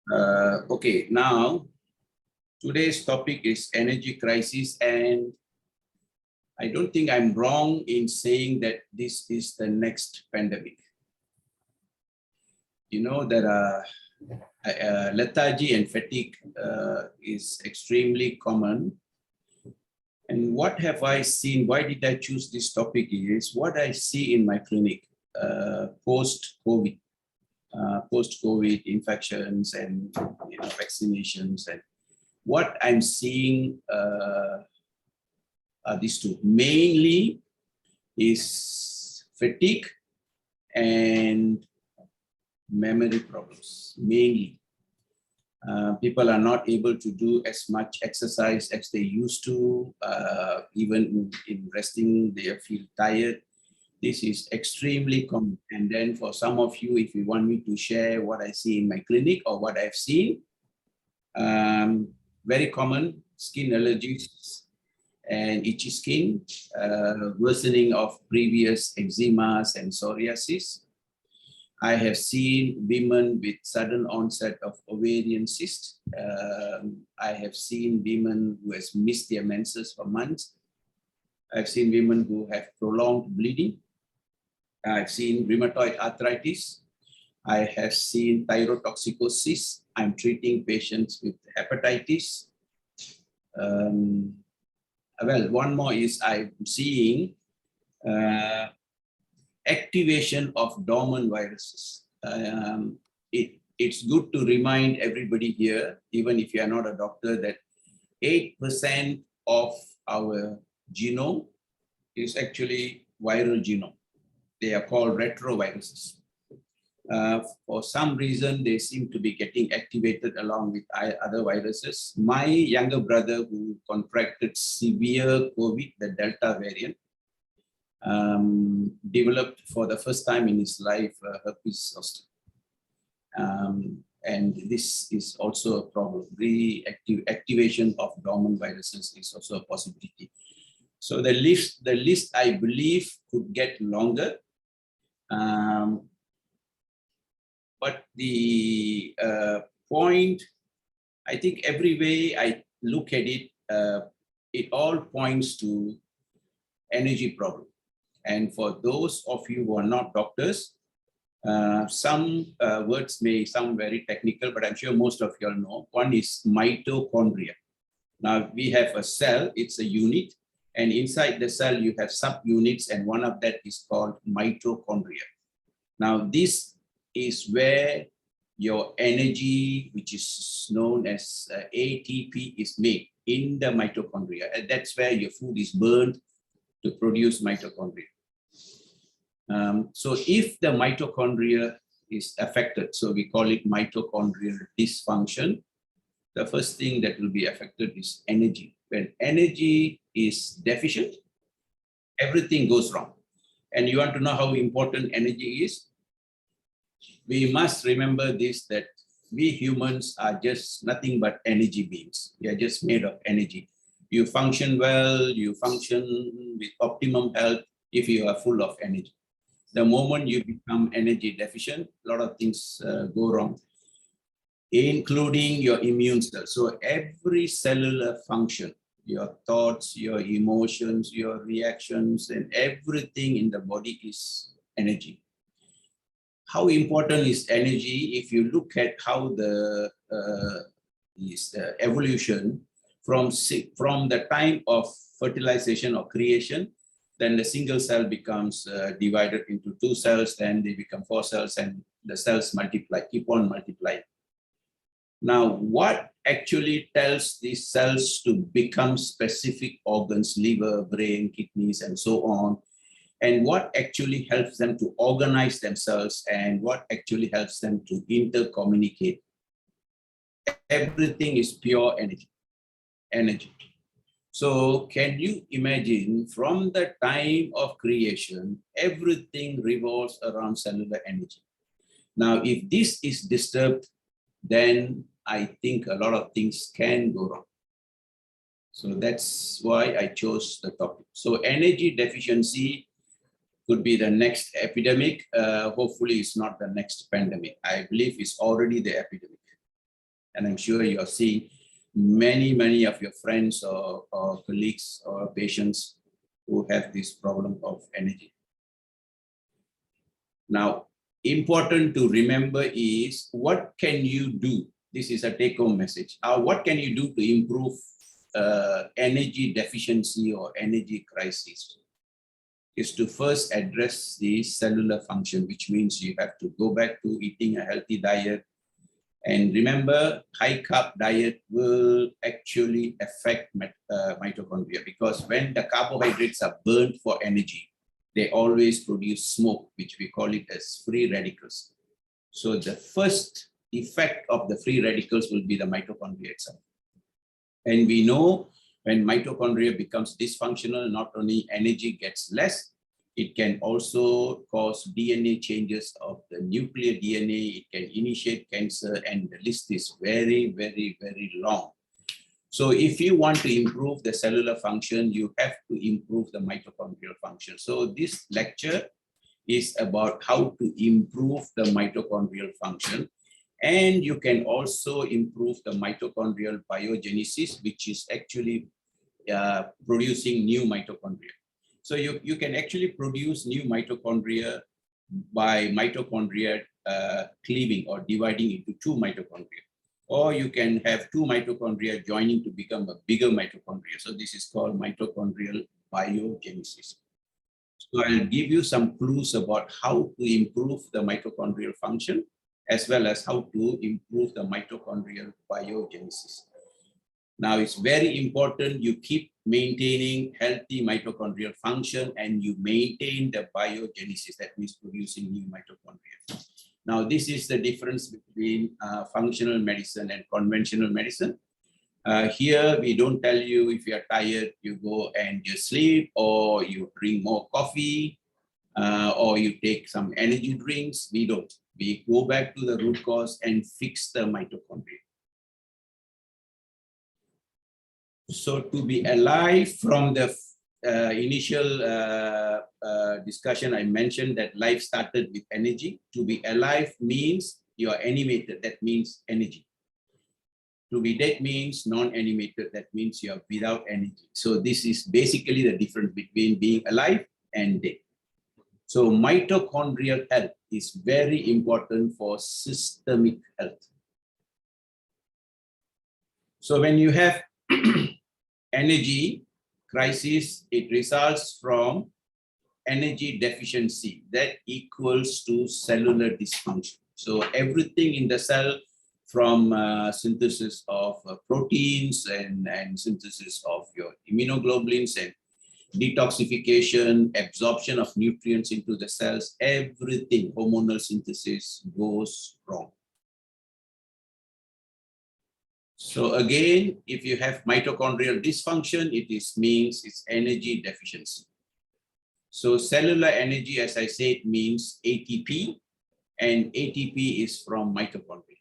Okay, now today's topic is energy crisis, and I don't think I'm wrong in saying that this is the next pandemic. You know, there are lethargy and fatigue is extremely common. And what have I seen? Why did I choose this topic? Is what I see in my clinic post-COVID. Post-COVID infections and vaccinations, and what I'm seeing are these two. Mainly is fatigue and memory problems. Mainly, people are not able to do as much exercise as they used to. Even in resting, they feel tired. This is extremely common. And then for some of you, if you want me to share what I see in my clinic or what I've seen, very common skin allergies and itchy skin, worsening of previous eczemas and psoriasis. I have seen women with sudden onset of ovarian cyst. I have seen women who has missed their menses for months. I've seen women who have prolonged bleeding. I've seen rheumatoid arthritis. I have seen thyrotoxicosis. I'm treating patients with hepatitis. Well, one more is I'm seeing activation of dormant viruses. It's good to remind everybody here, even if you are not a doctor, that 8% of our genome is actually viral genome. They are called retroviruses. For some reason, they seem to be getting activated along with other viruses. My younger brother, who contracted severe COVID, the Delta variant, developed for the first time in his life herpes zoster. And this is also a problem. Reactivation of dormant viruses is also a possibility. So the list I believe could get longer. But the point, I think every way I look at it, it all points to energy problem. And for those of you who are not doctors, some words may sound very technical, but I'm sure most of you all know. One is mitochondria. Now we have a cell, it's a unit, and inside the cell you have subunits, and one of that is called mitochondria. Now this is where your energy, which is known as ATP, is made in the mitochondria. And that's where your food is burned to produce mitochondria. So if the mitochondria is affected, so we call it mitochondrial dysfunction, the first thing that will be affected is energy. When energy is deficient, everything goes wrong. And you want to know how important energy is? We must remember this, that we humans are just nothing but energy beings. We are just made of energy. You function well, you function with optimum health if you are full of energy. The moment you become energy deficient, a lot of things go wrong, including your immune cells. So every cellular function, your thoughts, your emotions, your reactions, and everything in the body is energy. How important is energy? If you look at how the evolution from the time of fertilization or creation, then the single cell becomes divided into two cells, then they become 4 cells, and the cells multiply, keep on multiplying. Now, what actually tells these cells to become specific organs, liver, brain, kidneys, and so on, and what actually helps them to organize themselves, and what actually helps them to intercommunicate? Everything is pure energy. So can you imagine, from the time of creation, everything revolves around cellular energy. Now, if this is disturbed, then I think a lot of things can go wrong. So that's why I chose the topic. So energy deficiency could be the next epidemic. Hopefully it's not the next pandemic. I believe it's already the epidemic. And I'm sure you are seeing many of your friends or colleagues or patients who have this problem of energy. Now, important to remember is what can you do? This is a take-home message. What can you do to improve energy deficiency or energy crisis? Is to first address the cellular function, which means you have to go back to eating a healthy diet. And remember, high carb diet will actually affect mitochondria, because when the carbohydrates are burned for energy, they always produce smoke, which we call it as free radicals. So the first effect of the free radicals will be the mitochondria itself. And we know when mitochondria becomes dysfunctional, not only energy gets less, it can also cause DNA changes of the nuclear DNA. It can initiate cancer, and the list is very long. So if you want to improve the cellular function, you have to improve the mitochondrial function. So this lecture is about how to improve the mitochondrial function. And you can also improve the mitochondrial biogenesis, which is actually producing new mitochondria. So you can actually produce new mitochondria by mitochondria cleaving or dividing into two mitochondria. Or you can have two mitochondria joining to become a bigger mitochondria. So this is called mitochondrial biogenesis. So I'll give you some clues about how to improve the mitochondrial function, as well as how to improve the mitochondrial biogenesis. Now, it's very important you keep maintaining healthy mitochondrial function and you maintain the biogenesis, that means producing new mitochondria. Now, this is the difference between functional medicine and conventional medicine. Here, we don't tell you if you're tired, you go and you sleep, or you drink more coffee, or you take some energy drinks. We don't. We go back to the root cause and fix the mitochondria. So to be alive, from the initial discussion, I mentioned that life started with energy. To be alive means you are animated, that means energy. To be dead means non-animated, that means you are without energy. So this is basically the difference between being alive and dead. So mitochondrial health is very important for systemic health. So when you have energy crisis, it results from energy deficiency that equals to cellular dysfunction. So everything in the cell, from synthesis of proteins and synthesis of your immunoglobulins and detoxification, absorption of nutrients into the cells, everything, hormonal synthesis goes wrong. So again, if you have mitochondrial dysfunction, it means it's energy deficiency. So cellular energy, as I said, means ATP, and ATP is from mitochondria.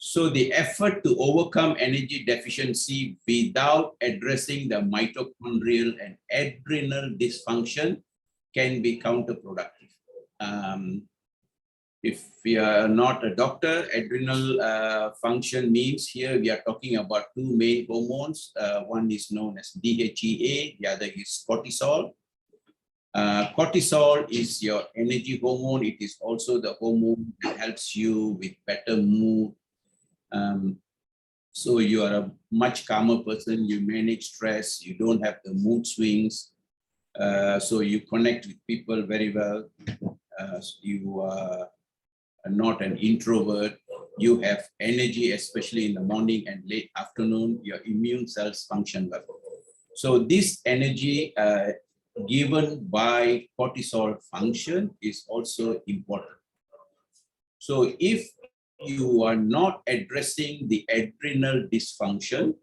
So the effort to overcome energy deficiency without addressing the mitochondrial and adrenal dysfunction can be counterproductive. If we are not a doctor, adrenal function means here we are talking about two main hormones. One is known as DHEA, the other is cortisol. Cortisol is your energy hormone. It is also the hormone that helps you with better mood. So you are a much calmer person, you manage stress, you don't have the mood swings. So you connect with people very well. You are not an introvert. You have energy, especially in the morning and late afternoon. Your immune cells function well. So this energy given by cortisol function is also important. So if you are not addressing the adrenal dysfunction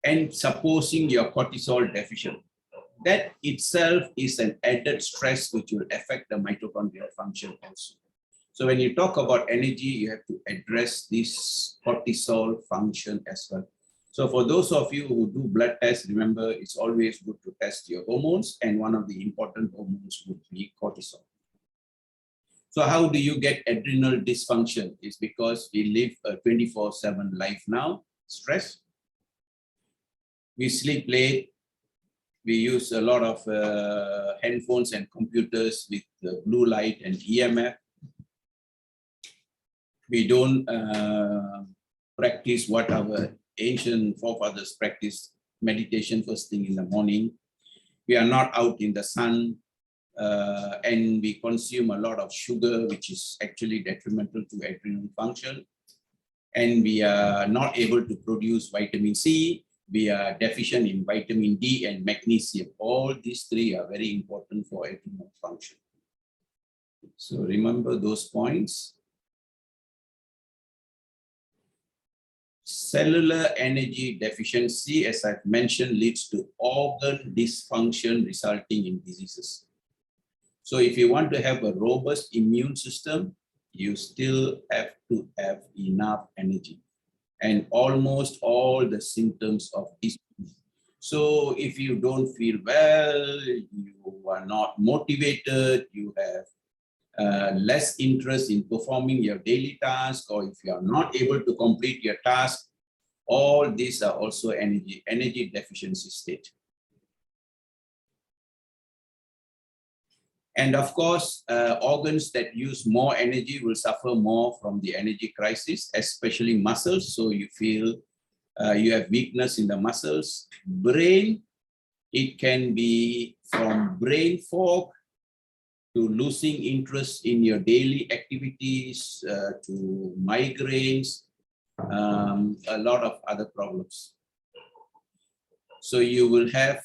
and supposing your cortisol deficient, that itself is an added stress which will affect the mitochondrial function also. So when you talk about energy, you have to address this cortisol function as well. So for those of you who do blood tests, remember it's always good to test your hormones, and one of the important hormones would be cortisol. So how do you get adrenal dysfunction? It's because we live a 24/7 life now, stress. We sleep late. We use a lot of handphones and computers with blue light and EMF. We don't practice what our ancient forefathers practiced, meditation first thing in the morning. We are not out in the sun, and we consume a lot of sugar, which is actually detrimental to adrenal function. And we are not able to produce vitamin C. We are deficient in vitamin D and magnesium. All these three are very important for adrenal function. So remember those points. Cellular energy deficiency, as I've mentioned, leads to organ dysfunction resulting in diseases. So if you want to have a robust immune system, you still have to have enough energy and almost all the symptoms of disease. So if you don't feel well, you are not motivated, you have less interest in performing your daily task, or if you are not able to complete your task, all these are also energy deficiency state. And of course, organs that use more energy will suffer more from the energy crisis, especially muscles. So you feel you have weakness in the muscles. Brain, it can be from brain fog to losing interest in your daily activities, to migraines, a lot of other problems. So you will have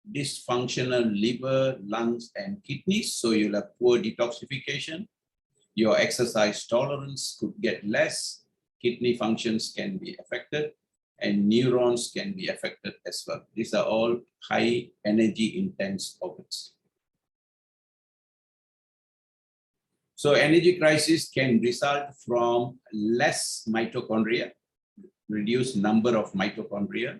dysfunctional liver, lungs, and kidneys. So you'll have poor detoxification. Your exercise tolerance could get less. Kidney functions can be affected, and neurons can be affected as well. These are all high energy intense organs. So energy crisis can result from less mitochondria, reduced number of mitochondria,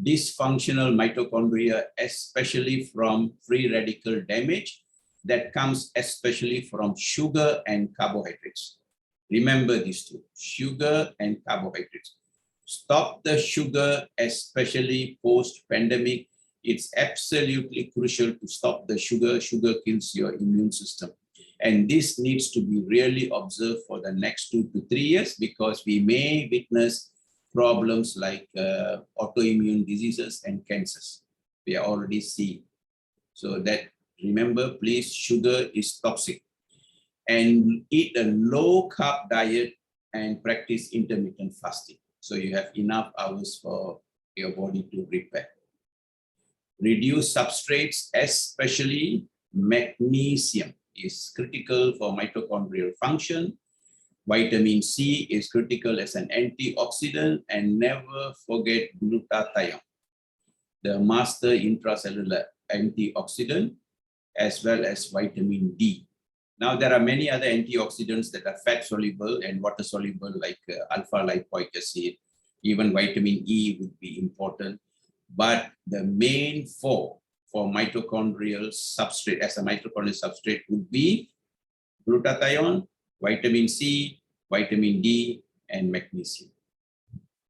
dysfunctional mitochondria, especially from free radical damage that comes especially from sugar and carbohydrates. Remember these two, sugar and carbohydrates. Stop the sugar, especially post-pandemic. It's absolutely crucial to stop the sugar. Sugar kills your immune system. And this needs to be really observed for the next 2 to 3 years, because we may witness problems like autoimmune diseases and cancers. We are already seeing. So that, remember, please, sugar is toxic. And eat a low carb diet and practice intermittent fasting. So you have enough hours for your body to repair. Reduce substrates, especially magnesium is critical for mitochondrial function. Vitamin C is critical as an antioxidant, and never forget glutathione, the master intracellular antioxidant, as well as vitamin D. Now, there are many other antioxidants that are fat soluble and water soluble, like alpha lipoic acid. Even vitamin E would be important. But the main four for mitochondrial substrate, as a mitochondrial substrate, would be glutathione, vitamin C, vitamin D, and magnesium.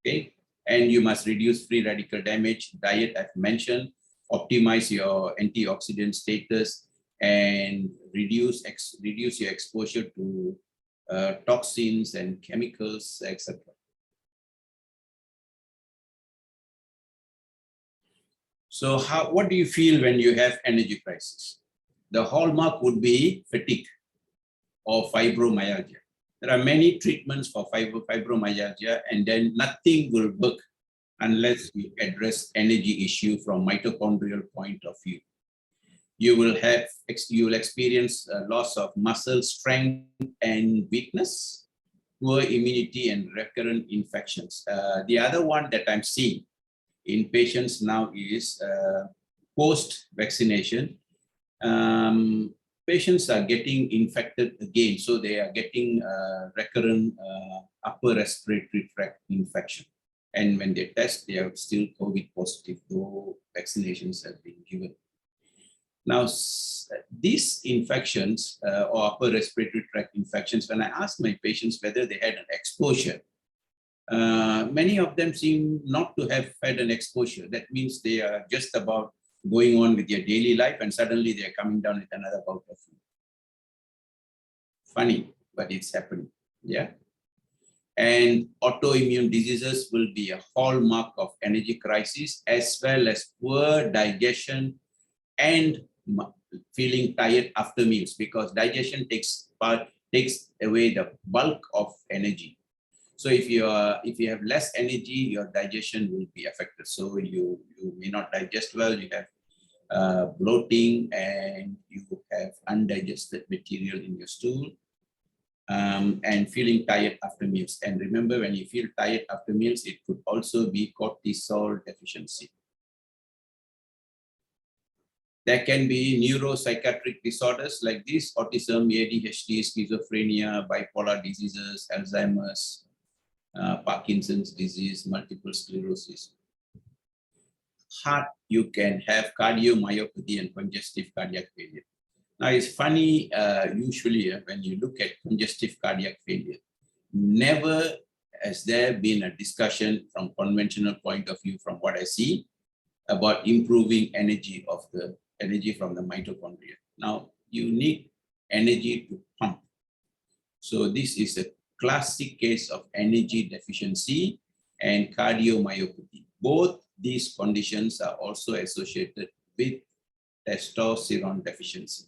Okay, and you must reduce free radical damage. Diet, I've mentioned. Optimize your antioxidant status and reduce your exposure to toxins and chemicals, etc. So what do you feel when you have energy crisis? The hallmark would be fatigue or fibromyalgia. There are many treatments for fibromyalgia, and then nothing will work unless we address energy issue from mitochondrial point of view. You will experience a loss of muscle strength and weakness, poor immunity, and recurrent infections. The other one that I'm seeing in patients now is post-vaccination. Patients are getting infected again, so they are getting recurrent upper respiratory tract infection. And when they test, they are still COVID positive, though vaccinations have been given. Now, these infections or upper respiratory tract infections, when I ask my patients whether they had an exposure, many of them seem not to have had an exposure. That means they are just about going on with their daily life and suddenly they're coming down with another bout of flu. Funny, but it's happening. Yeah. And autoimmune diseases will be a hallmark of energy crisis, as well as poor digestion and feeling tired after meals, because digestion takes away the bulk of energy. So if you have less energy, your digestion will be affected. So you may not digest well. You have bloating, and you have undigested material in your stool. And feeling tired after meals. And remember, when you feel tired after meals, it could also be cortisol deficiency. There can be neuropsychiatric disorders like this: autism, ADHD, schizophrenia, bipolar diseases, Alzheimer's, Parkinson's disease, multiple sclerosis. Heart, you can have cardiomyopathy and congestive cardiac failure. Now, it's funny, usually when you look at congestive cardiac failure, never has there been a discussion from conventional point of view, from what I see, about improving energy from the mitochondria. Now, you need energy to pump. So this is a classic case of energy deficiency and cardiomyopathy. Both these conditions are also associated with testosterone deficiency,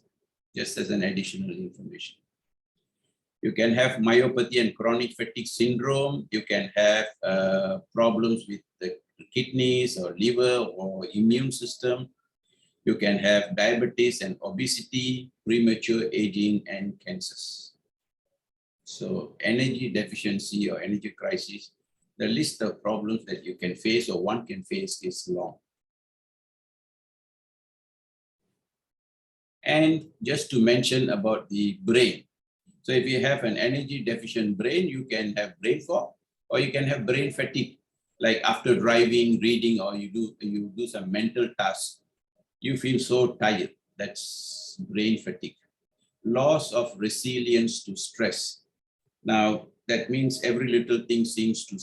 just as an additional information. You can have myopathy and chronic fatigue syndrome. You can have problems with the kidneys or liver or immune system. You can have diabetes and obesity, premature aging, and cancers. So energy deficiency or energy crisis, the list of problems that you can face or one can face is long. And just to mention about the brain. So if you have an energy deficient brain, you can have brain fog, or you can have brain fatigue. Like after driving, reading, or you do some mental tasks, you feel so tired. That's brain fatigue. Loss of resilience to stress. Now, that means every little thing seems to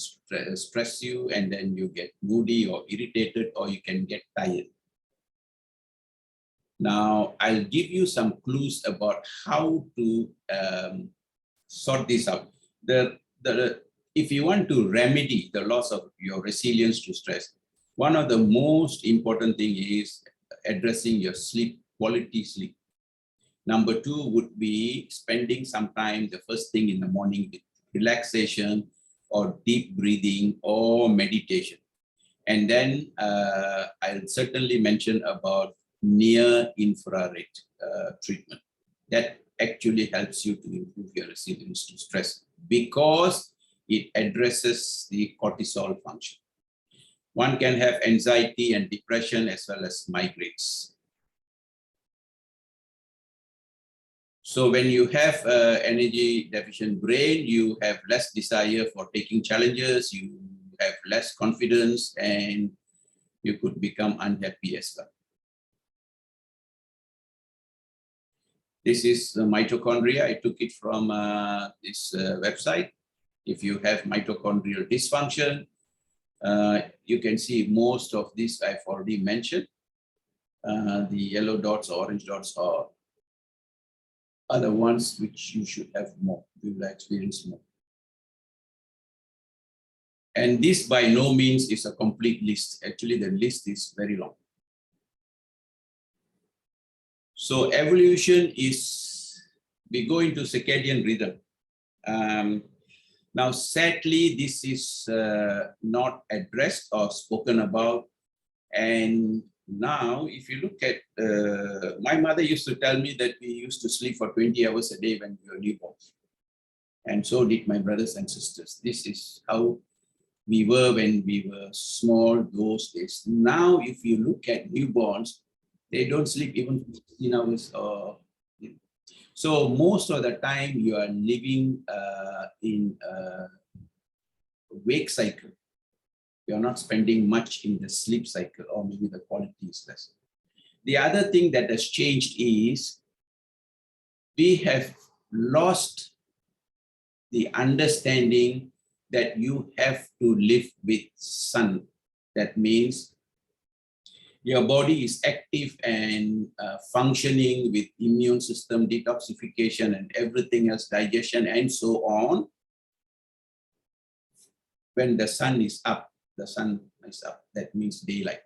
stress you, and then you get moody or irritated, or you can get tired. Now, I'll give you some clues about how to sort this out. If you want to remedy the loss of your resilience to stress, one of the most important thing is addressing your sleep, quality sleep. Number two would be spending some time the first thing in the morning with relaxation or deep breathing or meditation. And then I'll certainly mention about near infrared treatment. That actually helps you to improve your resilience to stress because it addresses the cortisol function. One can have anxiety and depression as well as migraines. So when you have energy deficient brain, you have less desire for taking challenges, you have less confidence, and you could become unhappy as well. This is the mitochondria. I took it from this website. If you have mitochondrial dysfunction, you can see most of this I've already mentioned. The yellow dots, orange dots are the ones which you should have more, you will experience more. And this by no means is a complete list. Actually, the list is very long. So evolution is, we go into circadian rhythm. Now, sadly, this is not addressed or spoken about. And now, if you look at, my mother used to tell me that we used to sleep for 20 hours a day when we were newborns. And so did my brothers and sisters. This is how we were when we were small those days. Now, if you look at newborns, they don't sleep even 16 hours. So most of the time you are living in a wake cycle. You're not spending much in the sleep cycle, or maybe the quality is less. The other thing that has changed is we have lost the understanding that you have to live with sun. That means your body is active and functioning with immune system, detoxification, and everything else, digestion, and so on. When the sun is up, that means daylight.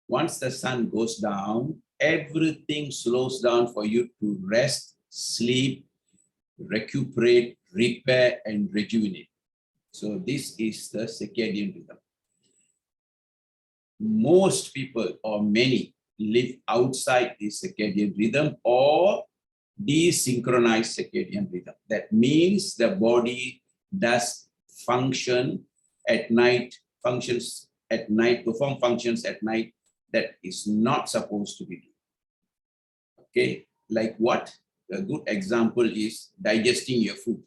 Once the sun goes down, everything slows down for you to rest, sleep, recuperate, repair, and rejuvenate. So this is the circadian rhythm. Most people, or many, live outside the circadian rhythm or desynchronized circadian rhythm. That means the body does function at night, functions at night, perform functions at night that is not supposed to be done. Okay, like what? A good example is digesting your food.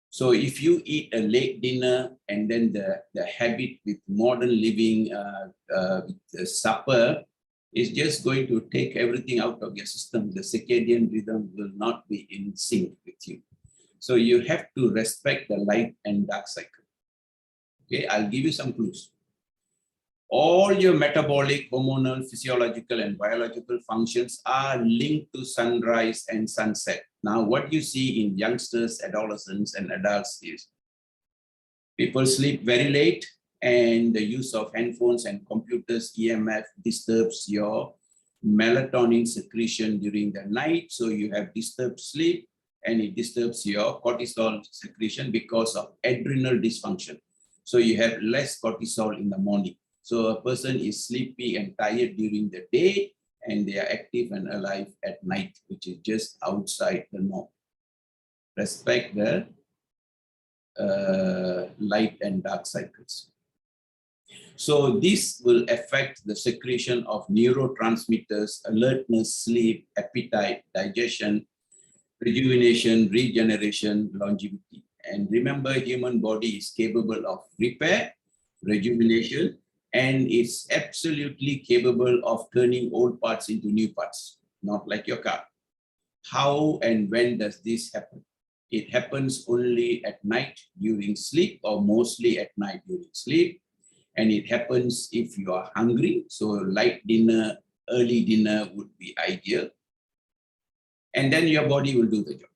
So if you eat a late dinner and then the habit with modern living, with the supper, is just going to take everything out of your system. The circadian rhythm will not be in sync with you. So you have to respect the light and dark cycle. Okay, I'll give you some clues. All your metabolic, hormonal, physiological, and biological functions are linked to sunrise and sunset. Now, what you see in youngsters, adolescents, and adults is people sleep very late, and the use of handphones and computers, EMF, disturbs your melatonin secretion during the night. So you have disturbed sleep, and it disturbs your cortisol secretion because of adrenal dysfunction. So you have less cortisol in the morning. So a person is sleepy and tired during the day, and they are active and alive at night, which is just outside the norm. Respect the light and dark cycles. So this will affect the secretion of neurotransmitters, alertness, sleep, appetite, digestion, rejuvenation, regeneration, longevity. And remember, human body is capable of repair, rejuvenation, and it's absolutely capable of turning old parts into new parts, not like your car. How and when does this happen? It happens only at night during sleep, or mostly at night during sleep. And it happens if you are hungry. So light dinner, early dinner would be ideal. And then your body will do the job.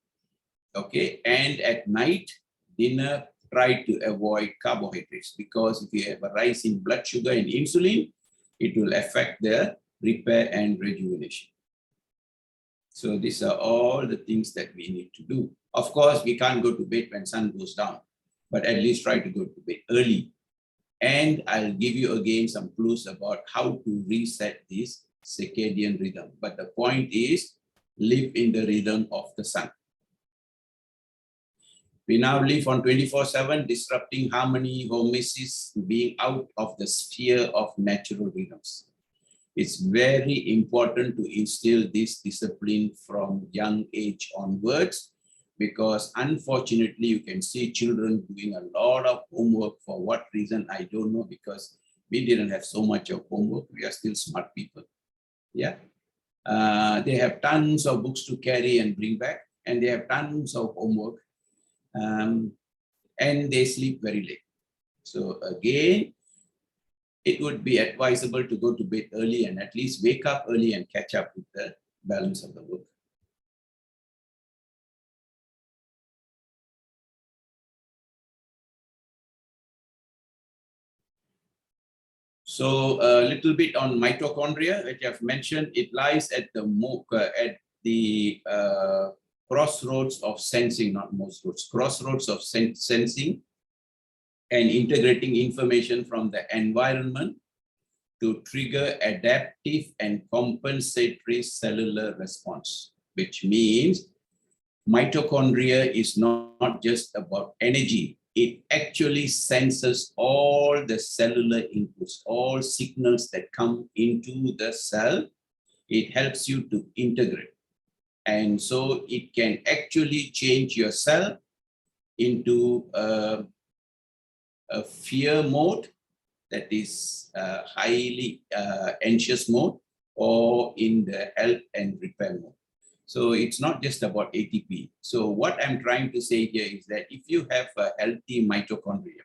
Okay, and at night, dinner, try to avoid carbohydrates, because if you have a rise in blood sugar and insulin, it will affect the repair and rejuvenation. So these are all the things that we need to do. Of course, we can't go to bed when sun goes down, but at least try to go to bed early. And I'll give you again some clues about how to reset this circadian rhythm. But the point is, live in the rhythm of the sun. We now live on 24/7, disrupting harmony, homeostasis, being out of the sphere of natural rhythms. It's very important to instill this discipline from young age onwards, because unfortunately, you can see children doing a lot of homework. For what reason, I don't know, because we didn't have so much of homework. We are still smart people. Yeah. They have tons of books to carry and bring back, and they have tons of homework. And they sleep very late. So again, it would be advisable to go to bed early and at least wake up early and catch up with the balance of the work. So a little bit on mitochondria, which I've mentioned. It lies at the crossroads of sensing, not most roads, crossroads of sensing and integrating information from the environment to trigger adaptive and compensatory cellular response, which means mitochondria is not just about energy. It actually senses all the cellular inputs, all signals that come into the cell. It helps you to integrate. And so it can actually change your cell into a fear mode, that is highly anxious mode, or in the health and repair mode. So it's not just about ATP. So what I'm trying to say here is that if you have a healthy mitochondria,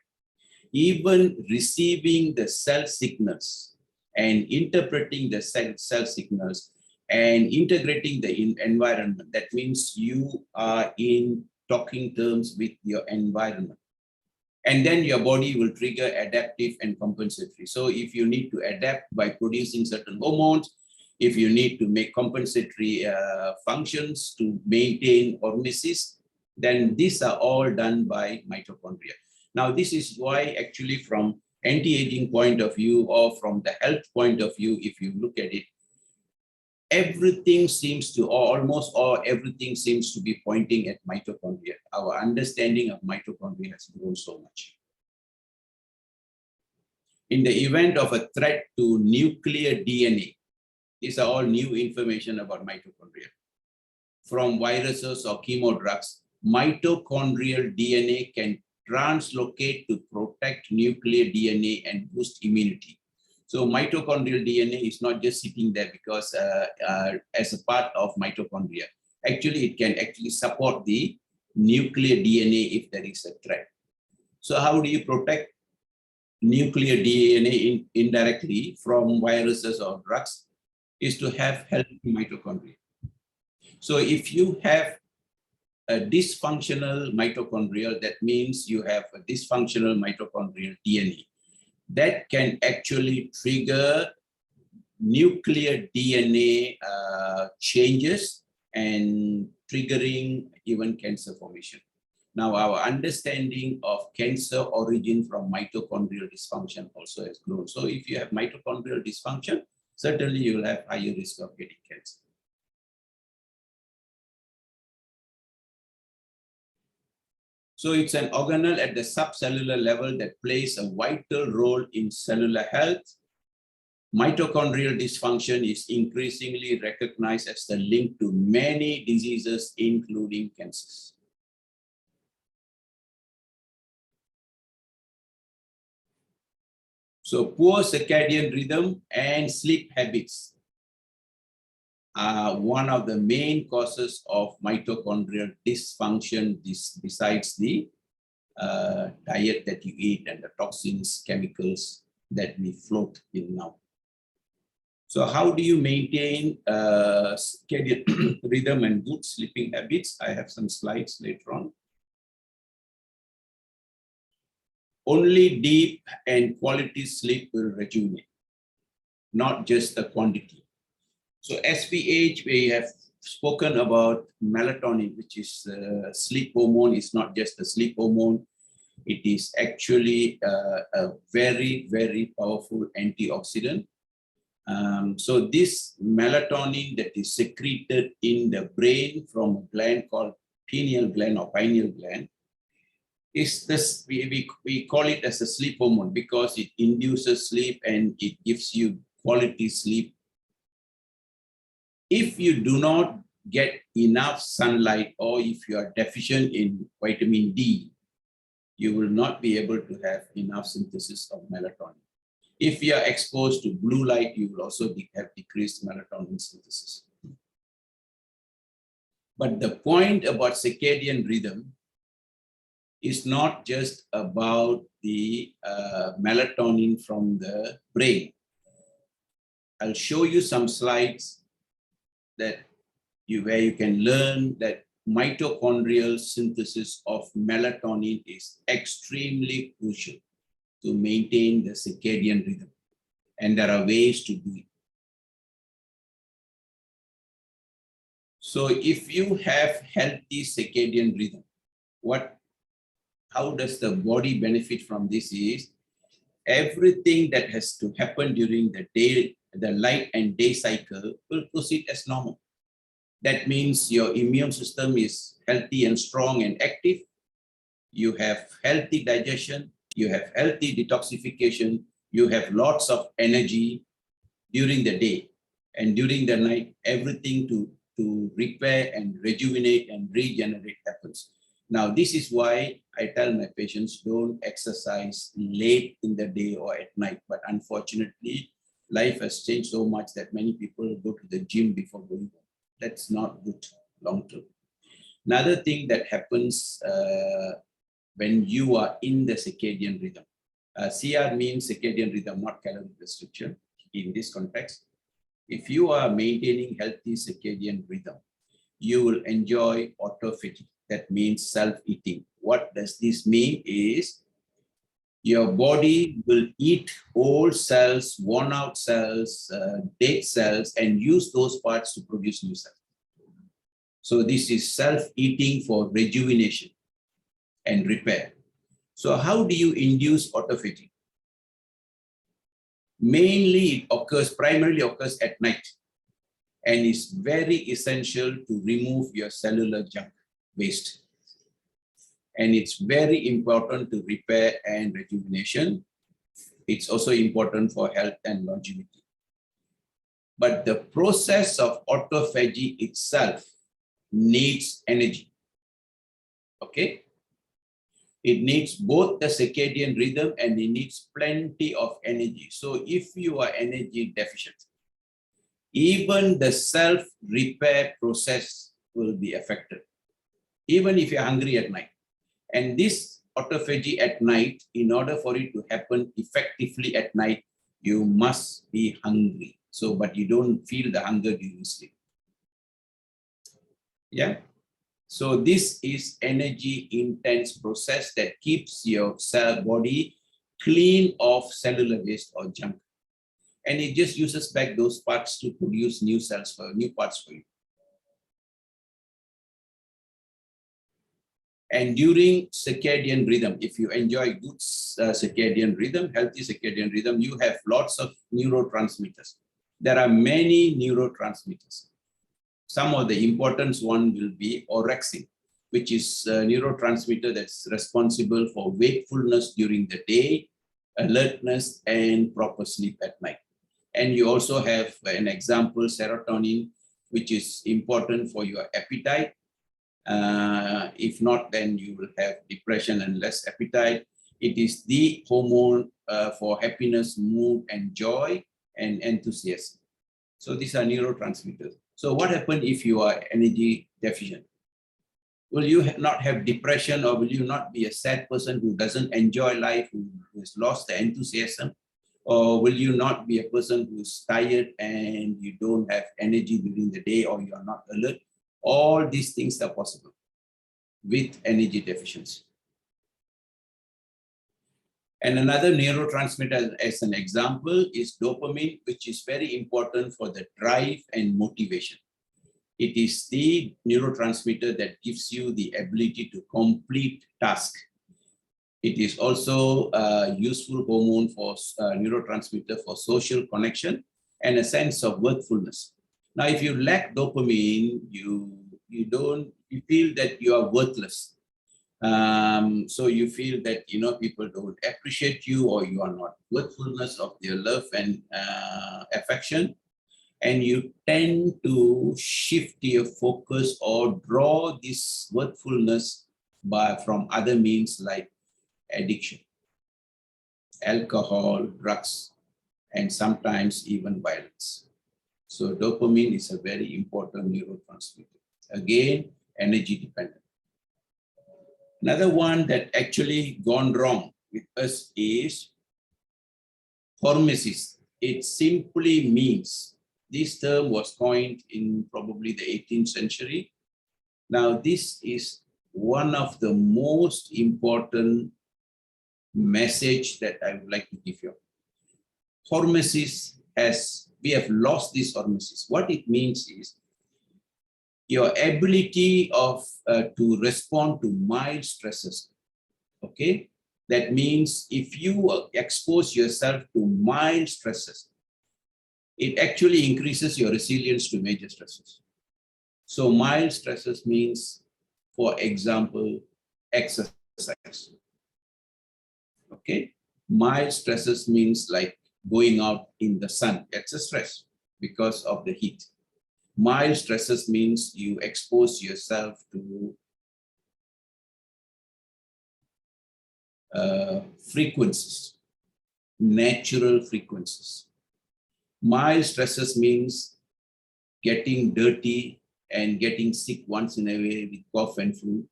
even receiving the cell signals and interpreting the cell signals and integrating the environment, that means you are in talking terms with your environment. And then your body will trigger adaptive and compensatory. So if you need to adapt by producing certain hormones, if you need to make compensatory functions to maintain hormesis, then these are all done by mitochondria. Now, this is why actually from anti-aging point of view or from the health point of view, if you look at it, everything seems to, or almost all everything seems to be pointing at mitochondria. Our understanding of mitochondria has grown so much. In the event of a threat to nuclear DNA, these are all new information about mitochondria. From viruses or chemo drugs, mitochondrial DNA can translocate to protect nuclear DNA and boost immunity. So mitochondrial DNA is not just sitting there because as a part of mitochondria. Actually, it can actually support the nuclear DNA if there is a threat. So how do you protect nuclear DNA indirectly from viruses or drugs? Is to have healthy mitochondria. So if you have a dysfunctional mitochondrial, that means you have a dysfunctional mitochondrial DNA. That can actually trigger nuclear DNA changes and triggering even cancer formation. Now, our understanding of cancer origin from mitochondrial dysfunction also has grown. So if you have mitochondrial dysfunction, certainly you will have higher risk of getting cancer. So it's an organelle at the subcellular level that plays a vital role in cellular health. Mitochondrial dysfunction is increasingly recognized as the link to many diseases, including cancers. So poor circadian rhythm and sleep habits are one of the main causes of mitochondrial dysfunction, besides the diet that you eat and the toxins, chemicals that we float in now. So how do you maintain circadian rhythm and good sleeping habits? I have some slides later on. Only deep and quality sleep will rejuvenate, not just the quantity. So as we age, we have spoken about melatonin, which is sleep hormone. It's not just a sleep hormone. It is actually a very, very powerful antioxidant. So this melatonin that is secreted in the brain from a gland called pineal gland or pineal gland is this, we call it as a sleep hormone because it induces sleep and it gives you quality sleep. If you do not get enough sunlight or if you are deficient in vitamin D, you will not be able to have enough synthesis of melatonin. If you are exposed to blue light, you will also have decreased melatonin synthesis. But the point about circadian rhythm is not just about the melatonin from the brain. I'll show you some slides that where you can learn that mitochondrial synthesis of melatonin is extremely crucial to maintain the circadian rhythm. And there are ways to do it. So if you have healthy circadian rhythm, how does the body benefit from this is everything that has to happen during the day, the light and day cycle will proceed as normal. That means your immune system is healthy and strong and active. You have healthy digestion, you have healthy detoxification, you have lots of energy during the day, and during the night, everything to repair and rejuvenate and regenerate happens. Now, this is why I tell my patients don't exercise late in the day or at night, but unfortunately, Life has changed so much that many people go to the gym before going home. That's not good long term. Another thing that happens when you are in the circadian rhythm. CR means circadian rhythm, not calorie restriction in this context. If you are maintaining healthy circadian rhythm, you will enjoy autophagy. That means self-eating. What does this mean is your body will eat old cells, worn out cells, dead cells, and use those parts to produce new cells. So this is self-eating for rejuvenation and repair. So how do you induce autophagy? Mainly it primarily occurs at night, and is very essential to remove your cellular junk waste. And it's very important to repair and rejuvenation. It's also important for health and longevity. But the process of autophagy itself needs energy. Okay? It needs both the circadian rhythm and it needs plenty of energy. So if you are energy deficient, even the self-repair process will be affected, even if you're hungry at night. And this autophagy at night, in order for it to happen effectively at night, you must be hungry. So, but you don't feel the hunger during sleep. Yeah. So this is energy intense process that keeps your cell body clean of cellular waste or junk. And it just uses back those parts to produce new cells for new parts for you. And during circadian rhythm, if you enjoy good circadian rhythm, healthy circadian rhythm, you have lots of neurotransmitters. There are many neurotransmitters. Some of the important one will be orexin, which is a neurotransmitter that's responsible for wakefulness during the day, alertness, and proper sleep at night. And you also have an example, serotonin, which is important for your appetite. If not, then you will have depression and less appetite. It is the hormone for happiness, mood, and joy, and enthusiasm. So these are neurotransmitters. So what happens if you are energy deficient? Will you not have depression, or will you not be a sad person who doesn't enjoy life, who has lost the enthusiasm? Or will you not be a person who's tired and you don't have energy during the day, or you are not alert? All these things are possible with energy deficiency. And another neurotransmitter, as an example, is dopamine, which is very important for the drive and motivation. It is the neurotransmitter that gives you the ability to complete tasks. It is also a useful hormone for neurotransmitter for social connection and a sense of worthfulness. Now, if you lack dopamine, you feel that you are worthless. So you feel that people don't appreciate you, or you are not worthfulness of their love and affection, and you tend to shift your focus or draw this worthfulness from other means like addiction, alcohol, drugs, and sometimes even violence. So dopamine is a very important neurotransmitter. Again, energy dependent. Another one that actually gone wrong with us is hormesis. It simply means, this term was coined in probably the 18th century. Now, this is one of the most important message that I would like to give you. Hormesis we have lost this hormesis. What it means is your ability to respond to mild stresses. Okay, that means if you expose yourself to mild stresses, it actually increases your resilience to major stresses. So mild stresses means, for example, exercise. Okay, mild stresses means like going out in the sun. That's a stress because of the heat. Mild stresses means you expose yourself to frequencies, natural frequencies. Mild stresses means getting dirty and getting sick once in a way with cough and flu.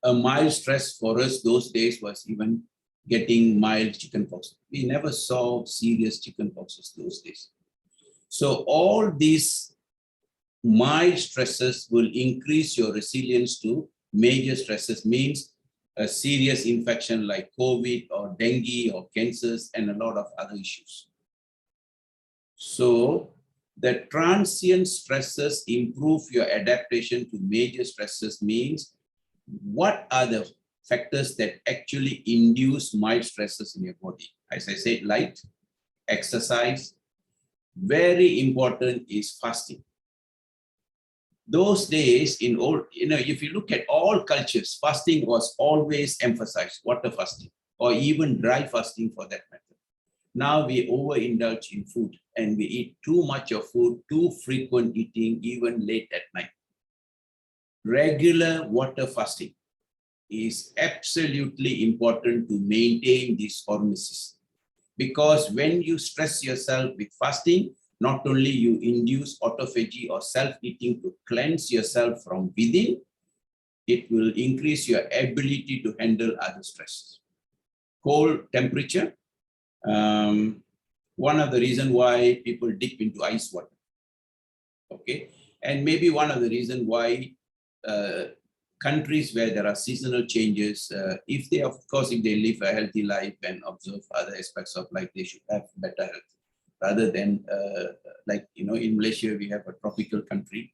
A mild stress for us those days was even getting mild chickenpox. We never saw serious chickenpoxes those days. So all these mild stresses will increase your resilience to major stresses, means a serious infection like COVID or dengue or cancers and a lot of other issues. So the transient stresses improve your adaptation to major stresses, means what are the factors that actually induce mild stresses in your body? As I said, light, exercise. Very important is fasting. Those days in all, if you look at all cultures, fasting was always emphasized, water fasting, or even dry fasting for that matter. Now we overindulge in food and we eat too much of food, too frequent eating, even late at night. Regular water fasting is absolutely important to maintain this hormesis. Because when you stress yourself with fasting, not only you induce autophagy or self-eating to cleanse yourself from within, it will increase your ability to handle other stresses. Cold temperature, one of the reasons why people dip into ice water. Okay, and maybe one of the reasons why countries where there are seasonal changes, if they, of course, if they live a healthy life and observe other aspects of life, they should have better health. Rather than like, in Malaysia, we have a tropical country.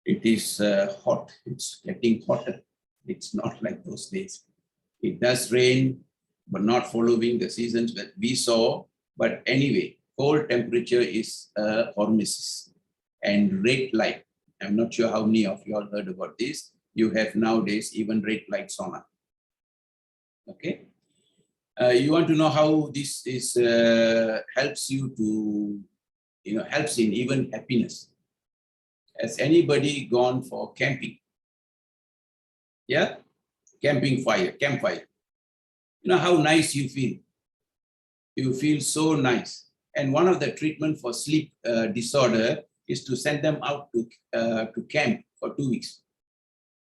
It is hot, it's getting hotter. It's not like those days. It does rain, but not following the seasons that we saw. But anyway, cold temperature is a hormesis. And red light, I'm not sure how many of you all heard about this. You have nowadays even red light sauna. Okay. You want to know how this is helps you to, helps in even happiness. Has anybody gone for camping? Yeah, campfire. You know how nice you feel. You feel so nice. And one of the treatment for sleep disorder is to send them out to camp for 2 weeks.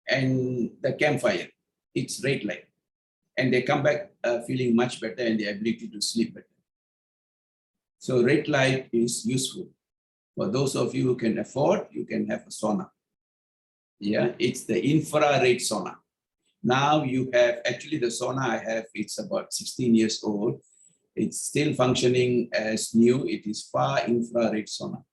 And the campfire, it's red light. And they come back feeling much better and the ability to sleep better. So red light is useful. For those of you who can afford, you can have a sauna. Yeah, it's the infrared sauna. Now you have, actually the sauna I have, it's about 16 years old. It's still functioning as new. It is far infrared sauna.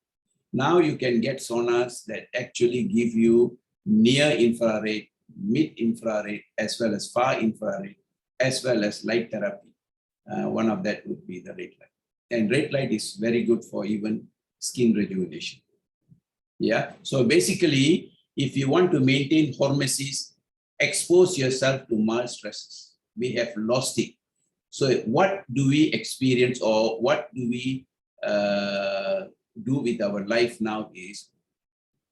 Now you can get saunas that actually give you near infrared, mid infrared, as well as far infrared, as well as light therapy. One of that would be the red light. And red light is very good for even skin rejuvenation. Yeah, so basically, if you want to maintain hormesis, expose yourself to mild stresses. We have lost it. So what do we experience, or what do we do with our life now is,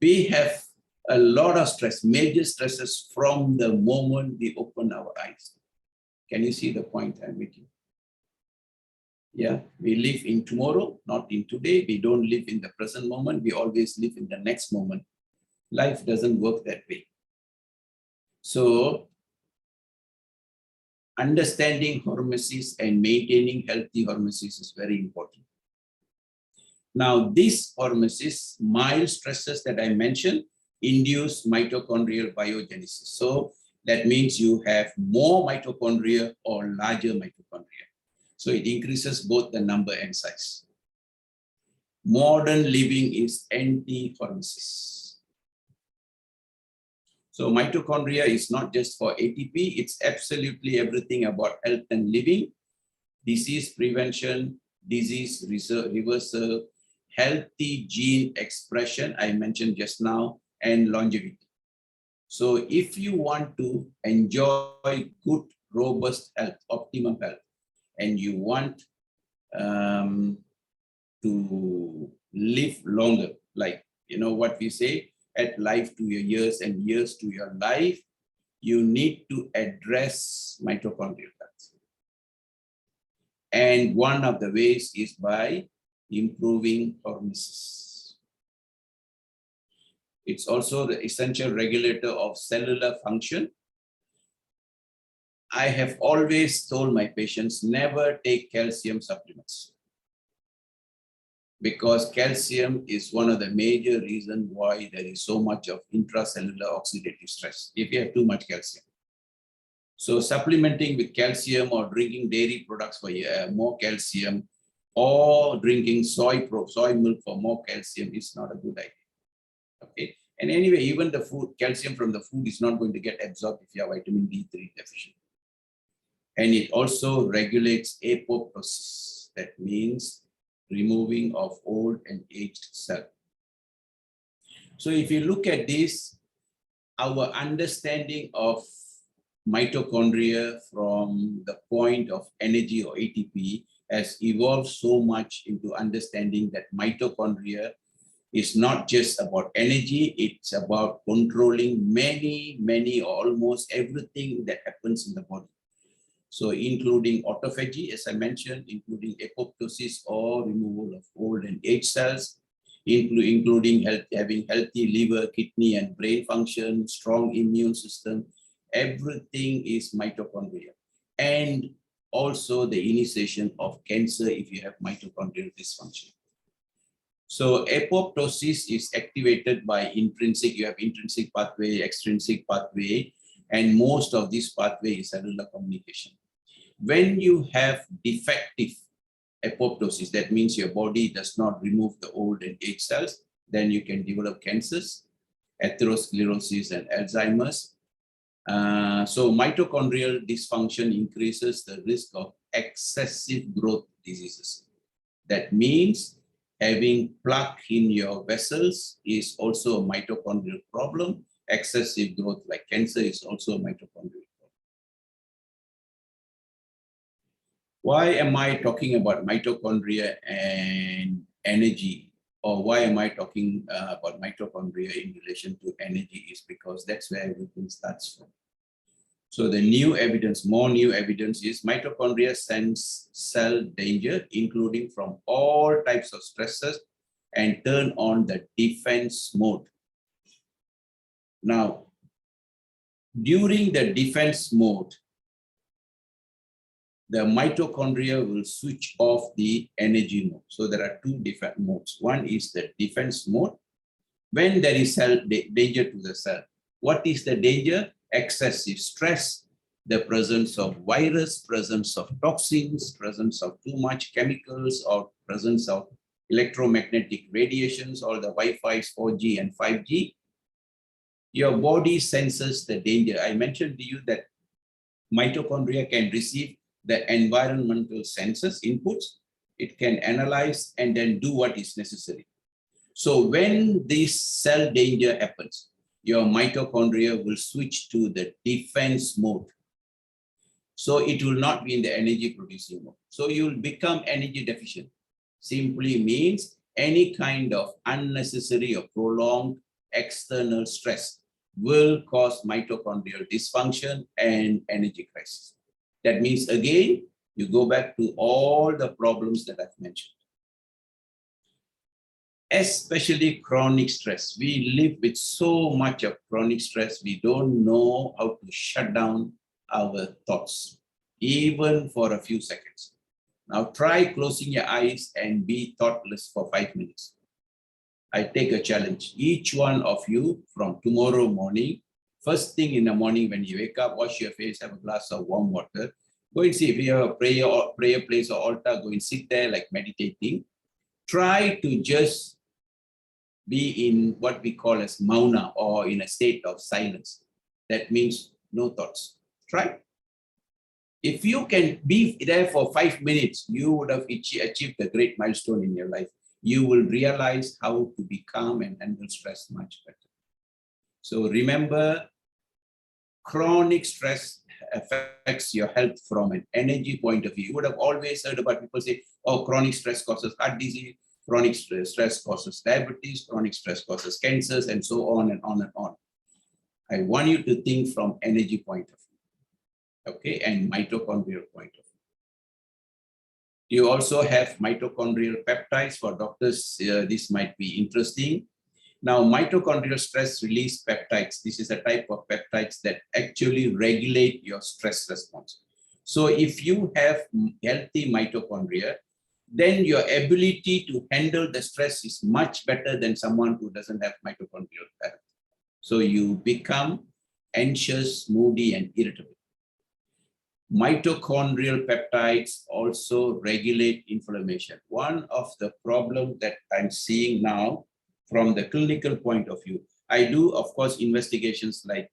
we have a lot of stress, major stresses from the moment we open our eyes. Can you see the point I'm making? Yeah, we live in tomorrow, not in today. We don't live in the present moment. We always live in the next moment. Life doesn't work that way. So understanding hormesis and maintaining healthy hormesis is very important. Now, this hormesis, mild stresses that I mentioned, induce mitochondrial biogenesis. So that means you have more mitochondria or larger mitochondria. So it increases both the number and size. Modern living is anti-hormesis. So mitochondria is not just for ATP, it's absolutely everything about health and living, disease prevention, disease reversal, healthy gene expression, I mentioned just now, and longevity. So if you want to enjoy good, robust health, optimum health, and you want to live longer, like, what we say, add life to your years and years to your life, you need to address mitochondrial health. And one of the ways is by improving hormesis. It's also the essential regulator of cellular function. I have always told my patients, never take calcium supplements, because calcium is one of the major reasons why there is so much of intracellular oxidative stress if you have too much calcium. So supplementing with calcium or drinking dairy products for more calcium, or drinking soy milk for more calcium is not a good idea. Okay. And anyway, even the food, calcium from the food is not going to get absorbed if you have vitamin D3 deficient. And it also regulates apoptosis. That means removing of old and aged cell. So if you look at this, our understanding of mitochondria from the point of energy or ATP has evolved so much into understanding that mitochondria is not just about energy, it's about controlling many, almost everything that happens in the body. So including autophagy, as I mentioned, including apoptosis or removal of old and aged cells, including having healthy liver, kidney, and brain function, strong immune system, everything is mitochondria. And also the initiation of cancer if you have mitochondrial dysfunction. So apoptosis is activated by intrinsic, you have intrinsic pathway, extrinsic pathway, and most of this pathway is cellular communication. When you have defective apoptosis, that means your body does not remove the old and aged cells, then you can develop cancers, atherosclerosis, and Alzheimer's. So mitochondrial dysfunction increases the risk of excessive growth diseases. That means having plaque in your vessels is also a mitochondrial problem. Excessive growth like cancer is also a mitochondrial problem. Why am I talking about mitochondria and energy? Or why am I talking about mitochondria in relation to energy? Is because that's where everything starts from. So the new evidence, more new evidence is mitochondria sense cell danger, including from all types of stresses, and turn on the defense mode. Now, during the defense mode, the mitochondria will switch off the energy mode. So there are two different modes. One is the defense mode, when there is cell danger to the cell. What is the danger? Excessive stress, the presence of virus, presence of toxins, presence of too much chemicals, or presence of electromagnetic radiations, or the Wi-Fi's 4G and 5G. Your body senses the danger. I mentioned to you that mitochondria can receive the environmental senses, inputs. It can analyze and then do what is necessary. So when this cell danger happens, your mitochondria will switch to the defense mode. So it will not be in the energy producing mode. So you will become energy deficient. Simply means any kind of unnecessary or prolonged external stress will cause mitochondrial dysfunction and energy crisis. That means, again, you go back to all the problems that I've mentioned. Especially chronic stress. We live with so much of chronic stress, we don't know how to shut down our thoughts, even for a few seconds. Now try closing your eyes and be thoughtless for 5 minutes. I take a challenge. Each one of you from tomorrow morning, first thing in the morning when you wake up, wash your face, have a glass of warm water. Go and see if you have a prayer place or altar, go and sit there like meditating. Try to just be in what we call as mauna, or in a state of silence. That means no thoughts. Try. If you can be there for 5 minutes, you would have achieved a great milestone in your life. You will realize how to be calm and handle stress much better. So remember, chronic stress affects your health from an energy point of view. You would have always heard about people say, oh, chronic stress causes heart disease, chronic stress causes diabetes, chronic stress causes cancers, and so on and on and on. I want you to think from energy point of view, okay, and mitochondrial point of view. You also have mitochondrial peptides. For doctors, this might be interesting. Now, mitochondrial stress release peptides. This is a type of peptides that actually regulate your stress response. So if you have healthy mitochondria, then your ability to handle the stress is much better than someone who doesn't have mitochondrial health. So you become anxious, moody, and irritable. Mitochondrial peptides also regulate inflammation. One of the problems that I'm seeing now from the clinical point of view, I do, of course, investigations like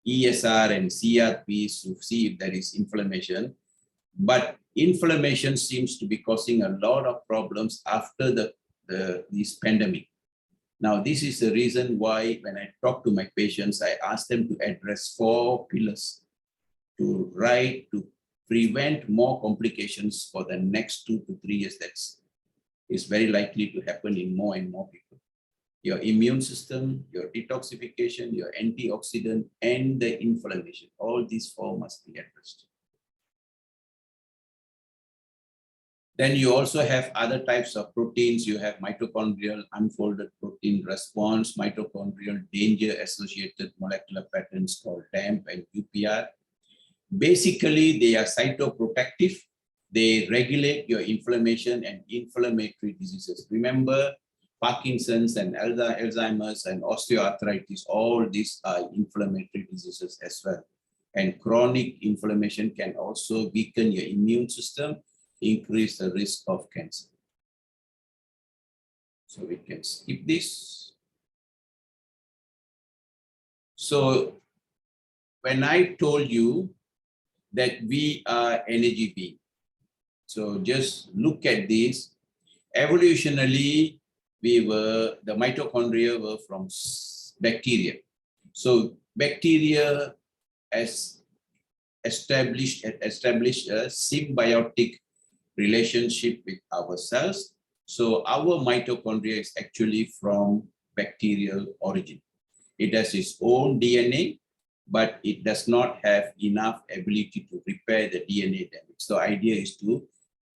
ESR and CRPs to see if there is inflammation, but inflammation seems to be causing a lot of problems after this pandemic. Now, this is the reason why when I talk to my patients, I ask them to address 4 pillars to prevent more complications for the next 2 to 3 years. That is very likely to happen in more and more people. Your immune system, your detoxification, your antioxidant, and the inflammation. All these 4 must be addressed. Then you also have other types of proteins. You have mitochondrial unfolded protein response, mitochondrial danger-associated molecular patterns called DAMP and UPR. Basically, they are cytoprotective. They regulate your inflammation and inflammatory diseases. Remember, Parkinson's and Alzheimer's and osteoarthritis, all these are inflammatory diseases as well. And chronic inflammation can also weaken your immune system, increase the risk of cancer. So we can skip this. So when I told you that we are energy being, so just look at this. Evolutionarily, the mitochondria were from bacteria. So bacteria has established a symbiotic relationship with our cells. So our mitochondria is actually from bacterial origin. It has its own DNA, but it does not have enough ability to repair the DNA damage. So the idea is to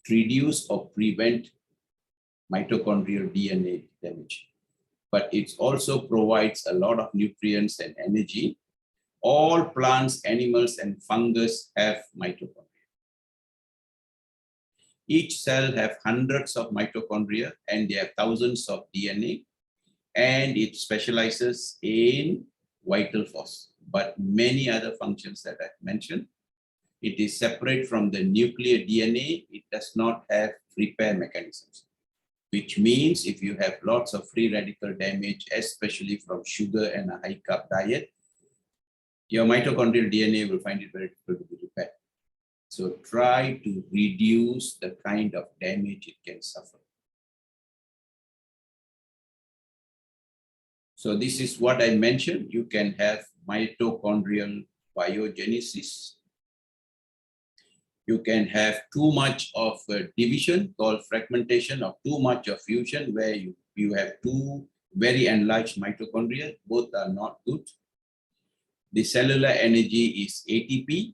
reduce or prevent mitochondrial DNA damage. But it also provides a lot of nutrients and energy. All plants, animals, and fungus have mitochondria. Each cell have hundreds of mitochondria and they have thousands of DNA, and it specializes in vital force. But many other functions that I've mentioned, it is separate from the nuclear DNA. It does not have repair mechanisms, which means if you have lots of free radical damage, especially from sugar and a high carb diet, your mitochondrial DNA will find it very difficult to be repaired. So try to reduce the kind of damage it can suffer. So this is what I mentioned. You can have mitochondrial biogenesis. You can have too much of division called fragmentation, or too much of fusion where you have 2 very enlarged mitochondria. Both are not good. The cellular energy is ATP.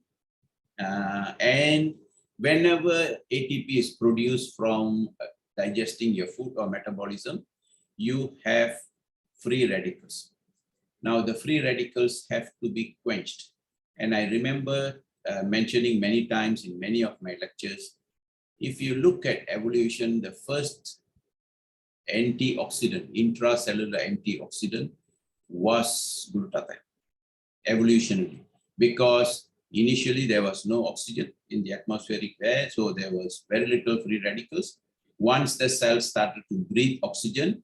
And whenever ATP is produced from digesting your food or metabolism, you have free radicals. Now, the free radicals have to be quenched. And I remember mentioning many times in many of my lectures, if you look at evolution, the first antioxidant, intracellular antioxidant, was glutathione, evolutionarily, because initially there was no oxygen in the atmospheric air, so there was very little free radicals. Once the cells started to breathe oxygen,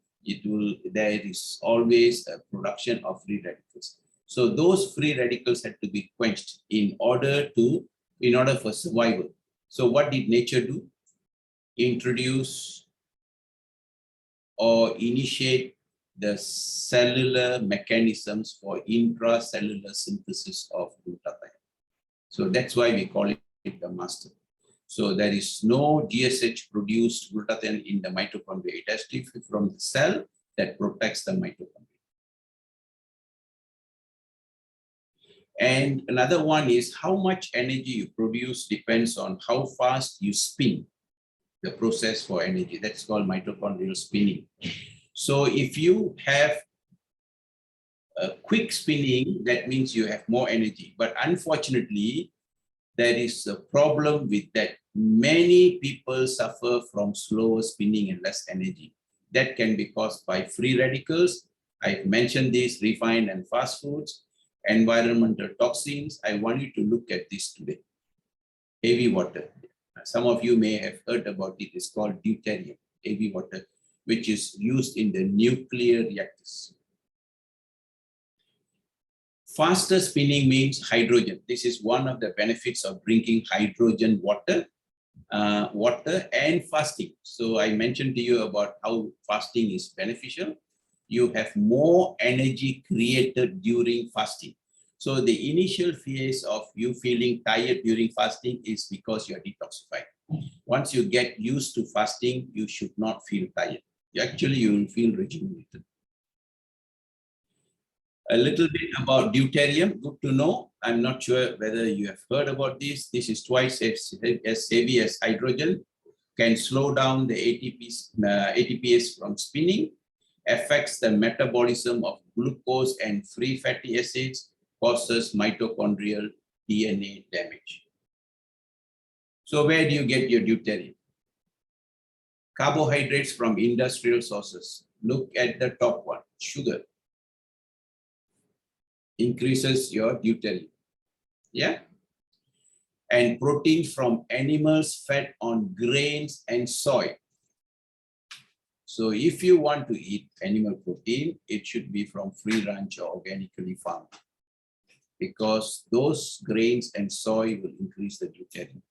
there is always a production of free radicals. So those free radicals had to be quenched in order for survival. So what did nature do? Introduce or initiate the cellular mechanisms for intracellular synthesis of glutathione. So that's why we call it the master. So there is no GSH produced glutathione in the mitochondria. It has to be from the cell that protects the mitochondria. And another one is how much energy you produce depends on how fast you spin the process for energy. That's called mitochondrial spinning. So if you have a quick spinning, that means you have more energy. But unfortunately, there is a problem with that. Many people suffer from slower spinning and less energy. That can be caused by free radicals. I've mentioned this, refined and fast foods, environmental toxins. I want you to look at this today. Heavy water. Some of you may have heard about it. It's called deuterium, heavy water, which is used in the nuclear reactors. Faster spinning means hydrogen. This is one of the benefits of drinking hydrogen water, and fasting. So I mentioned to you about how fasting is beneficial. You have more energy created during fasting. So the initial phase of you feeling tired during fasting is because you're detoxified. Once you get used to fasting, you should not feel tired. Actually, you will feel rejuvenated. A little bit about deuterium, good to know. I'm not sure whether you have heard about this. This is twice as heavy as hydrogen, can slow down the ATPase from spinning, affects the metabolism of glucose and free fatty acids, causes mitochondrial DNA damage. So where do you get your deuterium? Carbohydrates from industrial sources. Look at the top one, sugar. Increases your deuterium. Yeah. And protein from animals fed on grains and soy. So if you want to eat animal protein, it should be from free range or organically farmed, because those grains and soy will increase the deuterium.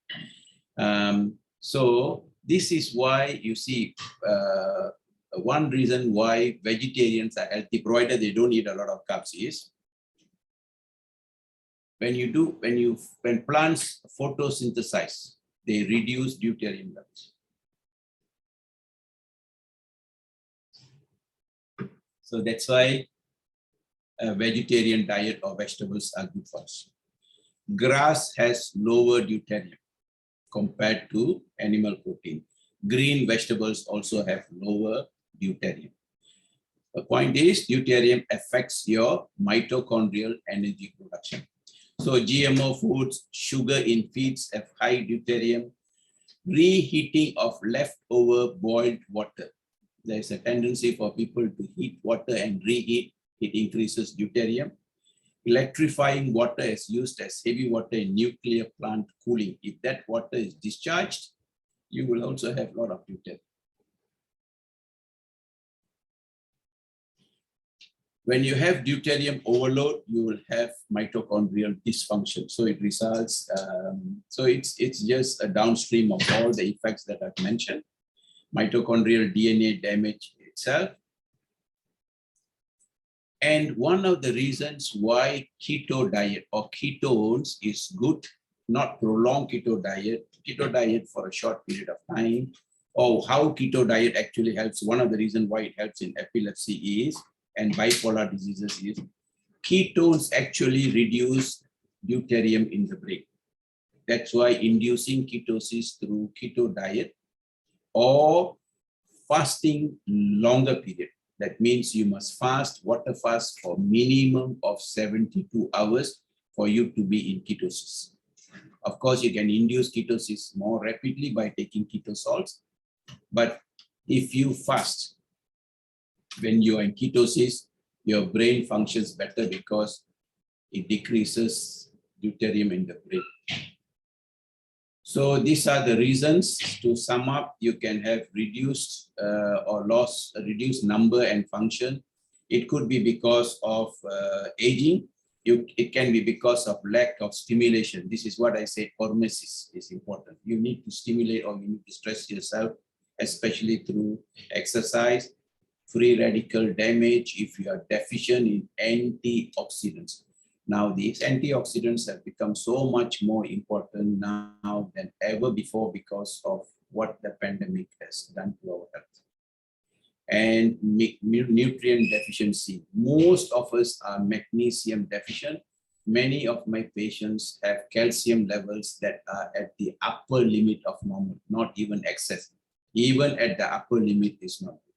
So this is why you see one reason why vegetarians are healthy, provided they don't eat a lot of carbs, is when plants photosynthesize, they reduce deuterium levels. So that's why a vegetarian diet or vegetables are good for us. Grass has lower deuterium compared to animal protein. Green vegetables also have lower deuterium. The point is, deuterium affects your mitochondrial energy production. So GMO foods, sugar in feeds have high deuterium. Reheating of leftover boiled water. There's a tendency for people to heat water and reheat. It increases deuterium. Electrifying water is used as heavy water in nuclear plant cooling. If that water is discharged, you will also have a lot of deuterium. When you have deuterium overload, you will have mitochondrial dysfunction. So it results, so it's just a downstream of all the effects that I've mentioned. Mitochondrial DNA damage itself. And one of the reasons why keto diet or ketones is good, not prolonged keto diet for a short period of time, or how keto diet actually helps. One of the reasons why it helps in epilepsy is, and bipolar diseases is, ketones actually reduce deuterium in the brain. That's why inducing ketosis through keto diet or fasting longer period. That means you must fast, water fast for minimum of 72 hours for you to be in ketosis. Of course, you can induce ketosis more rapidly by taking keto salts. But if you fast, when you are in ketosis, your brain functions better because it decreases deuterium in the brain. So these are the reasons. To sum up, you can have reduced reduced number and function. It could be because of aging. It can be because of lack of stimulation. This is what I say, hormesis is important. You need to stimulate or you need to stress yourself, especially through exercise. Free radical damage if you are deficient in antioxidants. Now, these antioxidants have become so much more important now than ever before because of what the pandemic has done to our health. And nutrient deficiency. Most of us are magnesium deficient. Many of my patients have calcium levels that are at the upper limit of normal, not even excess. Even at the upper limit is not good.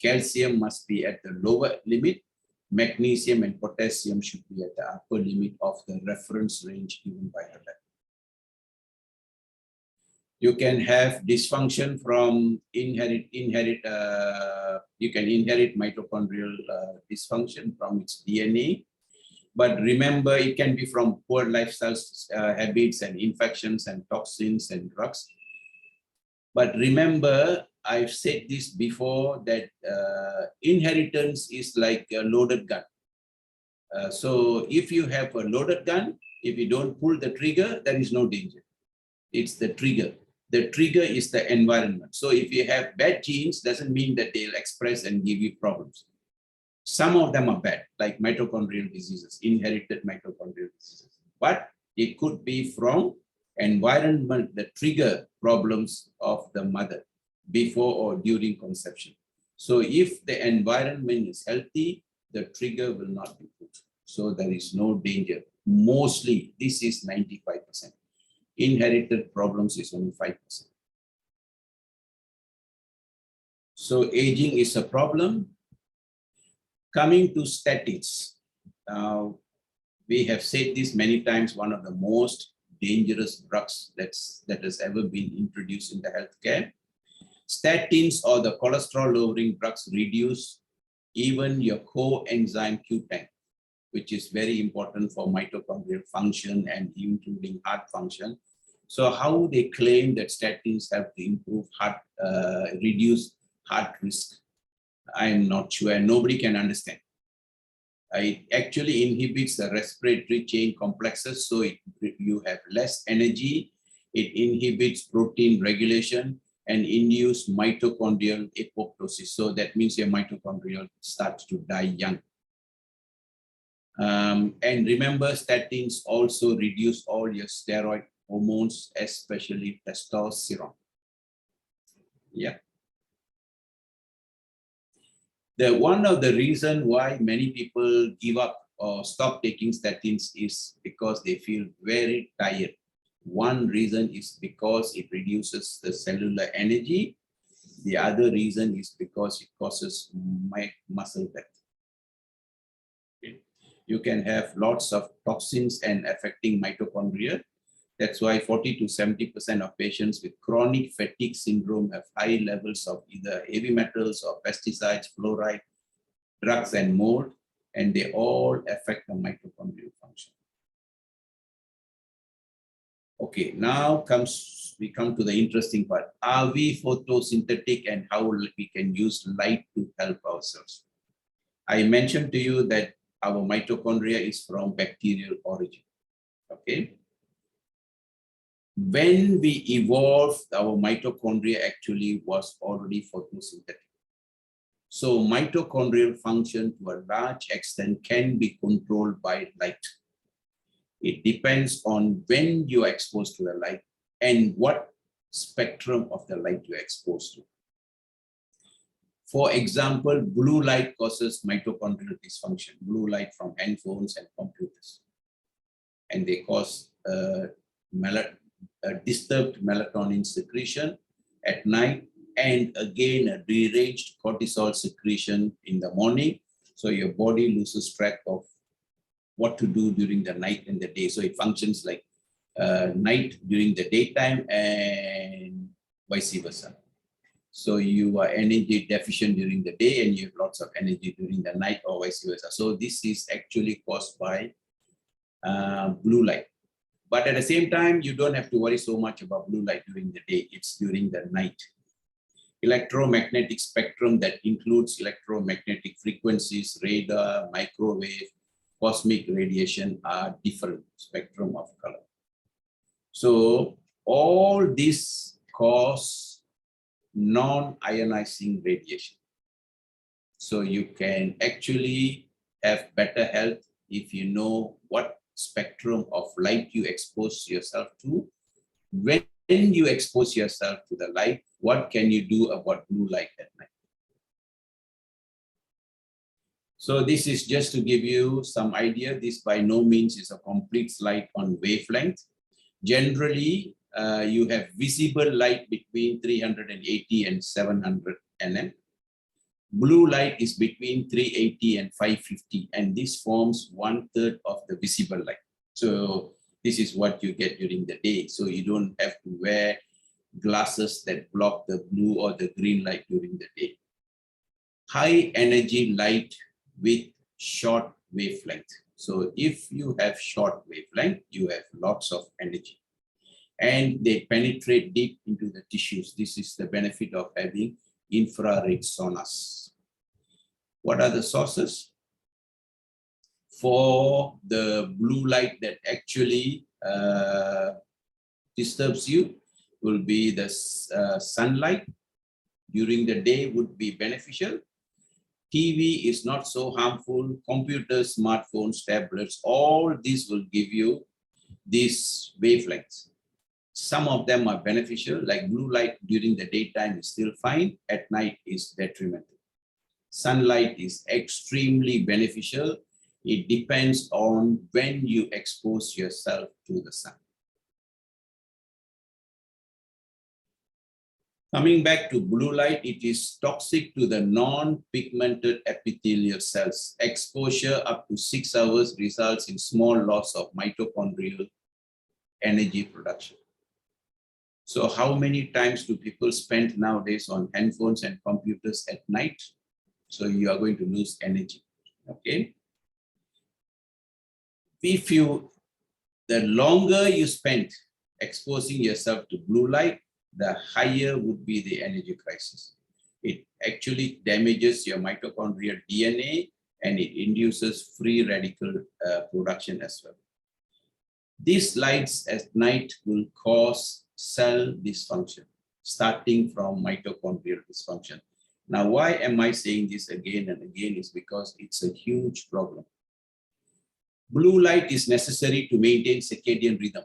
Calcium must be at the lower limit. Magnesium and potassium should be at the upper limit of the reference range given by the lab. You can have dysfunction from you can inherit mitochondrial dysfunction from its DNA. But remember, it can be from poor lifestyle habits and infections and toxins and drugs. But remember, I've said this before, that inheritance is like a loaded gun. So if you have a loaded gun, if you don't pull the trigger, there is no danger. It's the trigger. The trigger is the environment. So if you have bad genes, doesn't mean that they'll express and give you problems. Some of them are bad, like mitochondrial diseases, inherited mitochondrial diseases. But it could be from environment, the trigger problems of the mother before or during conception. So if the environment is healthy, the trigger will not be put. So there is no danger. Mostly, this is 95%. Inherited problems is only 5%. So aging is a problem. Coming to statins. We have said this many times, one of the most dangerous drugs that has ever been introduced in the healthcare. Statins, or the cholesterol-lowering drugs, reduce even your coenzyme Q10, which is very important for mitochondrial function and including heart function. So how they claim that statins have to improve heart, reduce heart risk, I am not sure, and nobody can understand. It actually inhibits the respiratory chain complexes, so you have less energy. It inhibits protein regulation and induce mitochondrial apoptosis. So that means your mitochondria starts to die young. And remember, statins also reduce all your steroid hormones, especially testosterone. Yeah. One of the reasons why many people give up or stop taking statins is because they feel very tired. One reason is because it reduces the cellular energy. The other reason is because it causes muscle death. Okay. You can have lots of toxins and affecting mitochondria. That's why 40 to 70% of patients with chronic fatigue syndrome have high levels of either heavy metals or pesticides, fluoride, drugs, and mold, and they all affect the mitochondrial function. Okay, now we come to the interesting part. Are we photosynthetic, and how we can use light to help ourselves? I mentioned to you that our mitochondria is from bacterial origin. Okay. When we evolved, our mitochondria actually was already photosynthetic. So mitochondrial function to a large extent can be controlled by light. It depends on when you are exposed to the light and what spectrum of the light you are exposed to. For example, blue light causes mitochondrial dysfunction, blue light from handphones and computers. And they cause disturbed melatonin secretion at night, and again a deranged cortisol secretion in the morning. So your body loses track of what to do during the night and the day. So it functions like night during the daytime and vice versa. So you are energy deficient during the day and you have lots of energy during the night, or vice versa. So this is actually caused by blue light. But at the same time, you don't have to worry so much about blue light during the day. It's during the night. Electromagnetic spectrum that includes electromagnetic frequencies, radar, microwave, cosmic radiation are different spectrum of color. So all this cause non-ionizing radiation. So you can actually have better health if you know what spectrum of light you expose yourself to. When you expose yourself to the light, what can you do about blue light at night? So this is just to give you some idea. This by no means is a complete slide on wavelength. Generally, you have visible light between 380 and 700 nm. Blue light is between 380 and 550, and this forms 1/3 of the visible light. So this is what you get during the day. So you don't have to wear glasses that block the blue or the green light during the day. High energy light with short wavelength. So if you have short wavelength, you have lots of energy and they penetrate deep into the tissues. This is the benefit of having infrared sonars. What are the sources? For the blue light that actually disturbs you will be the sunlight. During the day would be beneficial. TV is not so harmful. Computers, smartphones, tablets, all these will give you these wavelengths. Some of them are beneficial, like blue light during the daytime is still fine, at night is detrimental. Sunlight is extremely beneficial. It depends on when you expose yourself to the sun. Coming back to blue light, it is toxic to the non-pigmented epithelial cells. Exposure up to 6 hours results in small loss of mitochondrial energy production. So how many times do people spend nowadays on handphones and computers at night? So you are going to lose energy, okay? The longer you spend exposing yourself to blue light, the higher would be the energy crisis. It actually damages your mitochondrial DNA and it induces free radical production as well. These lights at night will cause cell dysfunction, starting from mitochondrial dysfunction. Now, why am I saying this again and again is because it's a huge problem. Blue light is necessary to maintain circadian rhythm,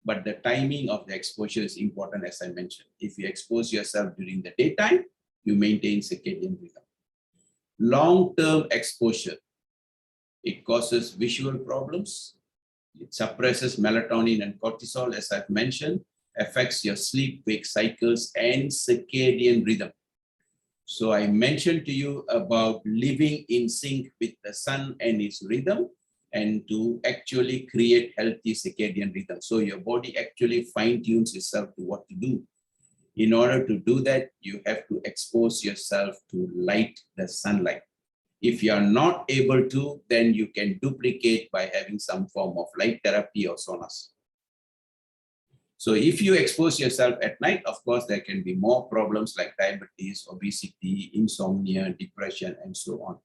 but the timing of the exposure is important, as I mentioned. If you expose yourself during the daytime, you maintain circadian rhythm. Long-term exposure, it causes visual problems. It suppresses melatonin and cortisol, as I've mentioned, affects your sleep-wake cycles and circadian rhythm. So I mentioned to you about living in sync with the sun and its rhythm and to actually create healthy circadian rhythm. So your body actually fine-tunes itself to what to do. In order to do that, you have to expose yourself to light, the sunlight. If you are not able to, then you can duplicate by having some form of light therapy or saunas. So if you expose yourself at night, of course, there can be more problems like diabetes, obesity, insomnia, depression, and so on.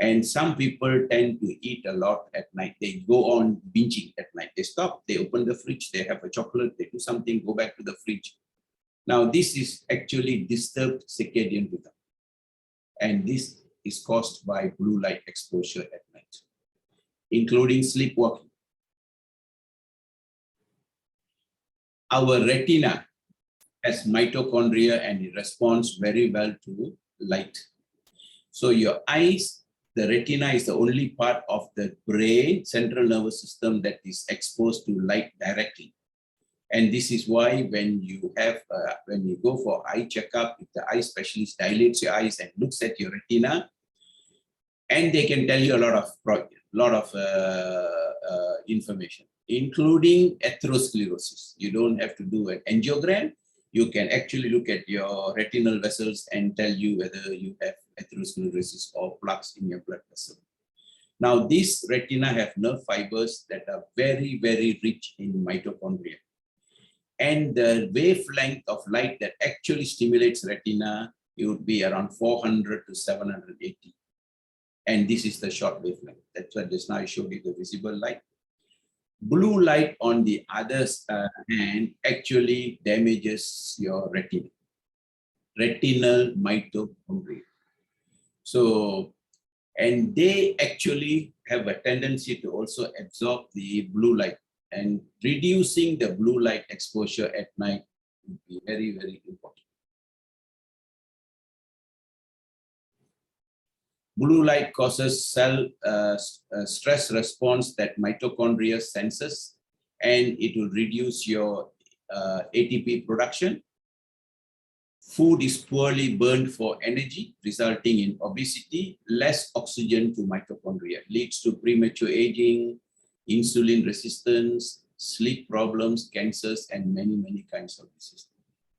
And some people tend to eat a lot at night. They go on binging at night. They stop, they open the fridge, they have a chocolate, they do something, go back to the fridge. Now, this is actually disturbed circadian rhythm. And this is caused by blue light exposure at night, including sleepwalking. Our retina has mitochondria and it responds very well to light. So your eyes, the retina is the only part of the brain, central nervous system that is exposed to light directly. And this is why when you go for eye checkup, if the eye specialist dilates your eyes and looks at your retina, and they can tell you a lot of information, including atherosclerosis. You don't have to do an angiogram. You can actually look at your retinal vessels and tell you whether you have atherosclerosis or plaques in your blood vessel. Now, these retina have nerve fibers that are very, very rich in mitochondria. And the wavelength of light that actually stimulates retina, it would be around 400 to 780. And this is the short wavelength. That's why just now I showed you the visible light. Blue light, on the other hand, actually damages your retina, retinal mitochondria. So, and they actually have a tendency to also absorb the blue light, and reducing the blue light exposure at night would be very, very important. Blue light causes cell stress response that mitochondria senses, and it will reduce your ATP production. Food is poorly burned for energy, resulting in obesity, less oxygen to mitochondria, leads to premature aging, insulin resistance, sleep problems, cancers, and many, many kinds of diseases.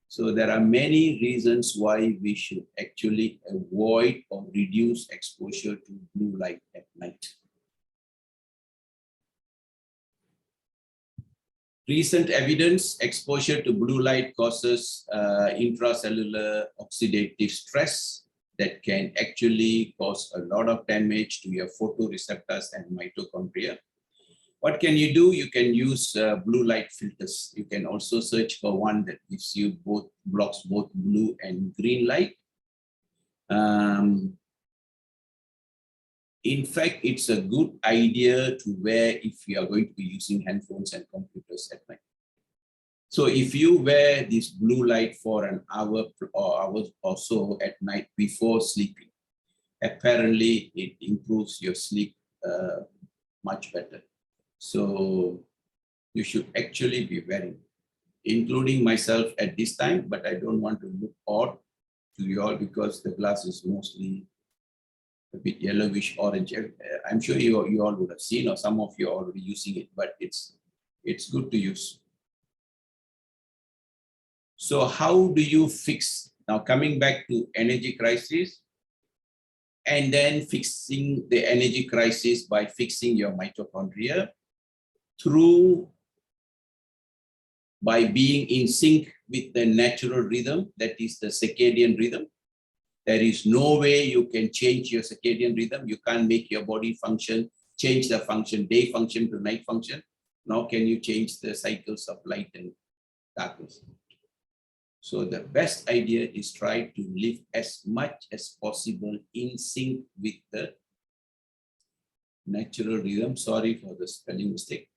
So there are many reasons why we should actually avoid or reduce exposure to blue light at night. Recent evidence, exposure to blue light causes intracellular oxidative stress that can actually cause a lot of damage to your photoreceptors and mitochondria. What can you do? You can use blue light filters. You can also search for one that gives you blocks both blue and green light. In fact, it's a good idea to wear if you are going to be using handphones and computers at night. So if you wear this blue light for an hour or hours or so at night before sleeping, apparently it improves your sleep much better. So you should actually be wearing, including myself at this time, but I don't want to look odd to you all because the glass is mostly a bit yellowish orange. I'm sure you all would have seen, or some of you are already using it, but it's good to use. So how do you fix, now coming back to energy crisis, and then fixing the energy crisis by fixing your mitochondria by being in sync with the natural rhythm, that is the circadian rhythm. There is no way you can change your circadian rhythm. You can't make your body function, change the function, day function to night function. Nor can you change the cycles of light and darkness. So the best idea is try to live as much as possible in sync with the natural rhythm. Sorry for the spelling mistake.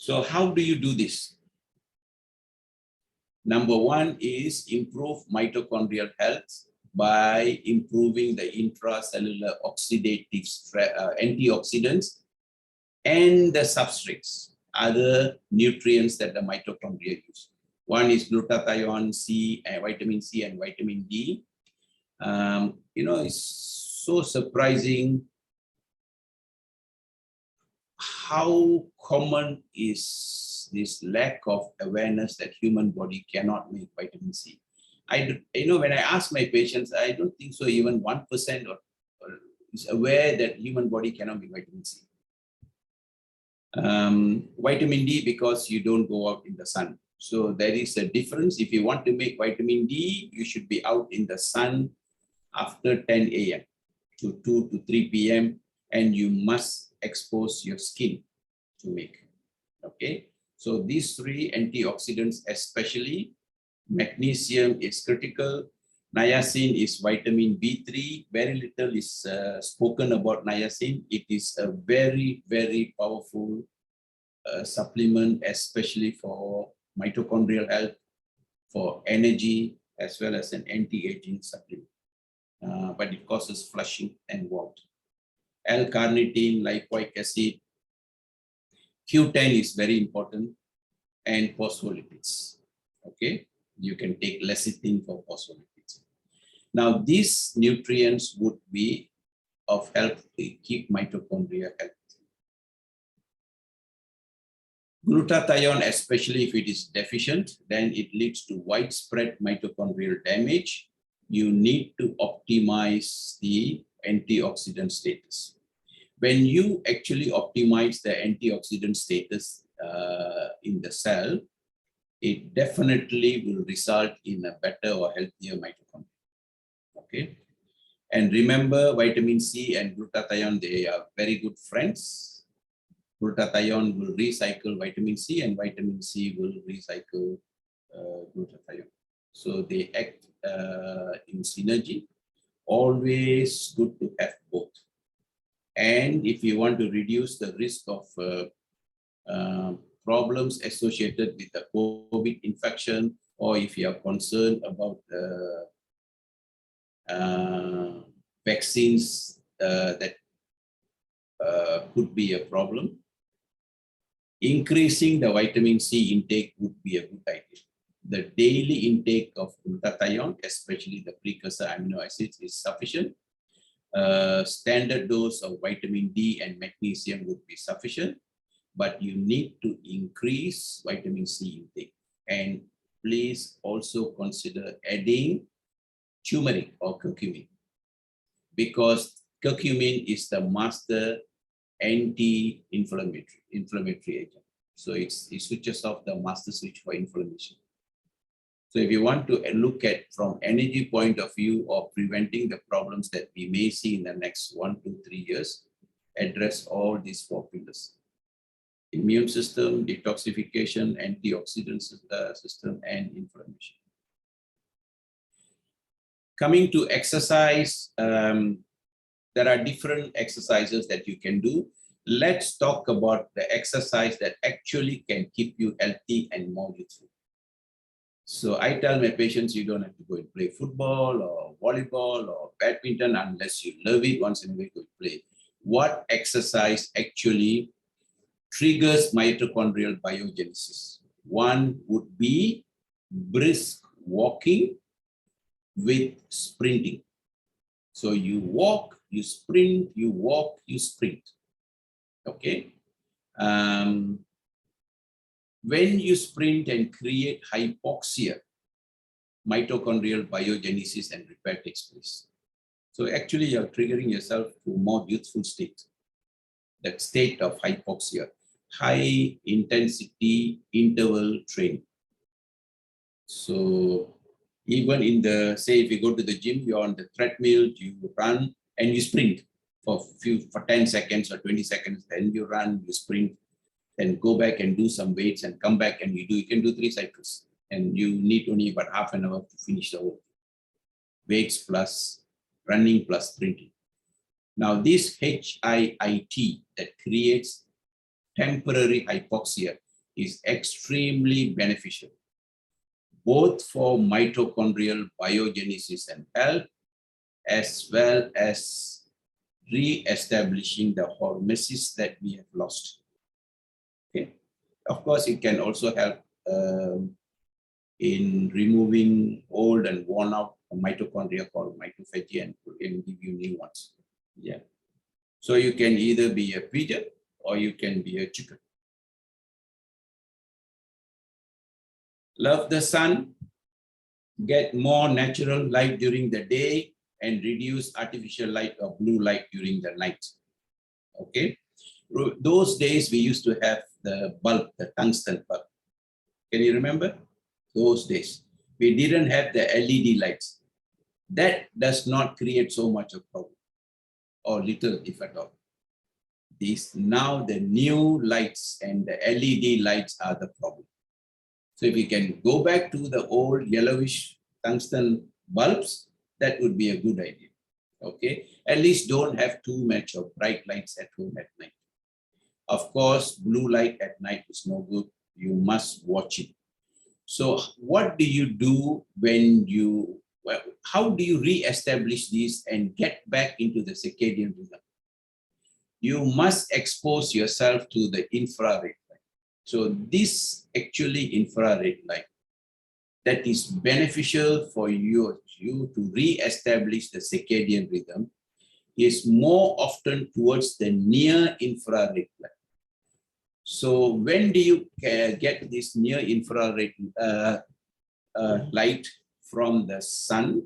So how do you do this? Number one is improve mitochondrial health by improving the intracellular oxidative antioxidants and the substrates, other nutrients that the mitochondria use. One is glutathione, vitamin C, and vitamin D. It's so surprising how common is this lack of awareness that human body cannot make vitamin C. When I ask my patients, I don't think so even 1% is aware that human body cannot make vitamin C. Vitamin D, because you don't go out in the sun. So there is a difference. If you want to make vitamin D, you should be out in the sun after 10 a.m. to 2 to 3 p.m. and you must expose your skin to make. Okay, so these three antioxidants, especially magnesium is critical. Niacin is vitamin B3. Very little is spoken about niacin. It is a very, very powerful supplement, especially for mitochondrial health, for energy, as well as an anti-aging supplement. But it causes flushing and warmth. L-carnitine, lipoic acid, Q10 is very important, and phospholipids. Okay, you can take lecithin for phospholipids. Now, these nutrients would be of help to keep mitochondria healthy. Glutathione, especially if it is deficient, then it leads to widespread mitochondrial damage. You need to optimize the antioxidant status. When you actually optimize the antioxidant status in the cell, it definitely will result in a better or healthier mitochondria. Okay, and remember, vitamin C and glutathione, they are very good friends. Glutathione will recycle vitamin C, and vitamin C will recycle glutathione. So they act in synergy. Always good to have both. And if you want to reduce the risk of problems associated with the COVID infection, or if you are concerned about vaccines, that could be a problem. increasing the vitamin C intake would be a good idea. The daily intake of glutathione, especially the precursor amino acids, is sufficient. Standard dose of vitamin D and magnesium would be sufficient, but you need to increase vitamin C intake. And please also consider adding turmeric or curcumin, because curcumin is the master anti-inflammatory agent. So it switches off the master switch for inflammation. So if you want to look at from energy point of view or preventing the problems that we may see in the next 1 to 3 years, address all these 4 pillars: immune system, detoxification, antioxidant system, and inflammation. Coming to exercise, there are different exercises that you can do. Let's talk about the exercise that actually can keep you healthy and more youthful. So I tell my patients, you don't have to go and play football or volleyball or badminton unless you love it. Once in a while, go play. What exercise actually triggers mitochondrial biogenesis? One would be brisk walking with sprinting. So you walk, you sprint, you walk, you sprint. Okay. When you sprint and create hypoxia, mitochondrial biogenesis and repair takes place. So actually you're triggering yourself to a more youthful state, that state of hypoxia, high intensity interval training. So even in the, say if you go to the gym, you're on the treadmill, you run and you sprint for 10 seconds or 20 seconds, then you run, you sprint, and go back and do some weights and come back and you can do 3 cycles. And you need only about half an hour to finish the whole. Weights plus running plus sprinting. Now this HIIT that creates temporary hypoxia is extremely beneficial, both for mitochondrial biogenesis and health, as well as re-establishing the hormesis that we have lost. Okay. Of course, it can also help in removing old and worn out mitochondria called mitophagy and give you new ones. Yeah. So you can either be a pigeon or you can be a chicken. Love the sun, get more natural light during the day, and reduce artificial light or blue light during the night. Okay. Those days we used to have the bulb, the tungsten bulb. Can you remember? Those days. We didn't have the LED lights. That does not create so much of problem, or little if at all. Now the new lights and the LED lights are the problem. So if you can go back to the old yellowish tungsten bulbs, that would be a good idea. Okay, at least don't have too much of bright lights at home at night. Of course, blue light at night is no good. You must watch it. So what do you do when you, well, how do you re-establish this and get back into the circadian rhythm? You must expose yourself to the infrared light. So this actually infrared light that is beneficial for you to re-establish the circadian rhythm is more often towards the near infrared light. So when do you get this near infrared light from the sun?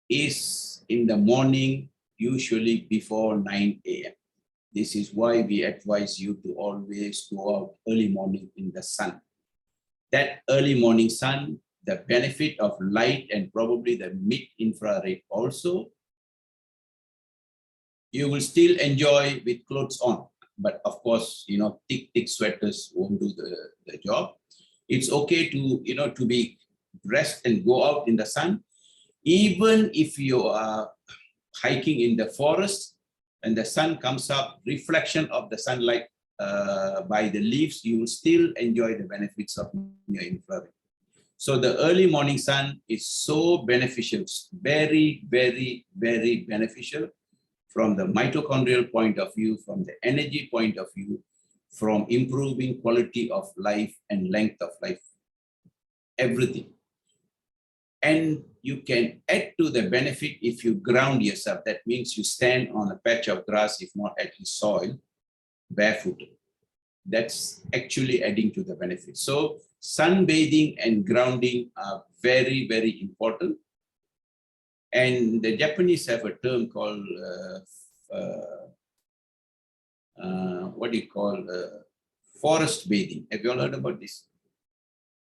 Is in the morning, usually before 9 a.m. This is why we advise you to always go out early morning in the sun. That early morning sun, the benefit of light and probably the mid-infrared also, you will still enjoy with clothes on. But of course, thick sweaters won't do the job. It's okay to, to be dressed and go out in the sun. Even if you are hiking in the forest and the sun comes up, reflection of the sunlight by the leaves, you will still enjoy the benefits of your infrared. So the early morning sun is so beneficial, very, very, very beneficial from the mitochondrial point of view, from the energy point of view, from improving quality of life and length of life, everything. And you can add to the benefit if you ground yourself. That means you stand on a patch of grass, if not at least soil, barefooted. That's actually adding to the benefit. So sunbathing and grounding are very, very important. And the Japanese have a term called, forest bathing. Have you all heard about this?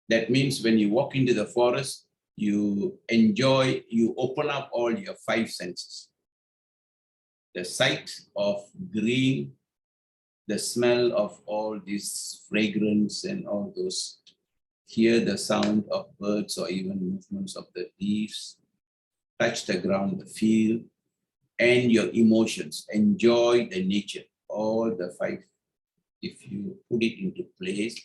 That means when you walk into the forest, you enjoy, you open up all your five senses. The sight of green, the smell of all this fragrance and all those, hear the sound of birds or even movements of the leaves, touch the ground, the feel, and your emotions. Enjoy the nature, all the five. If you put it into place,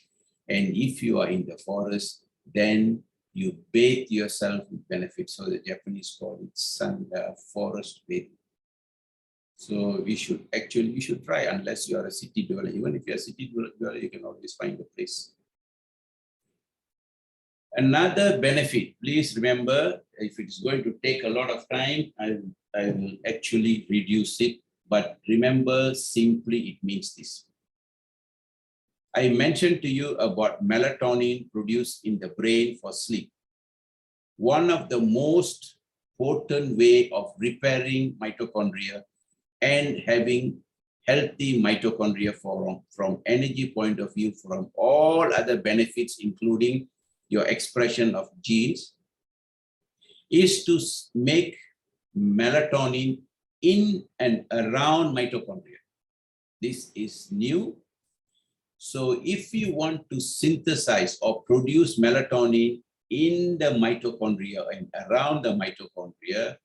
and if you are in the forest, then you bathe yourself with benefits. So the Japanese call it forest bathing. So we should try, unless you are a city dweller. Even if you are a city dweller, you can always find a place. Another benefit, please remember, if it's going to take a lot of time, I will actually reduce it. But remember, simply it means this. I mentioned to you about melatonin produced in the brain for sleep. One of the most potent way of repairing mitochondria and having healthy mitochondria from energy point of view, from all other benefits, including your expression of genes, is to make melatonin in and around mitochondria. This is new. So if you want to synthesize or produce melatonin in the mitochondria and around the mitochondria,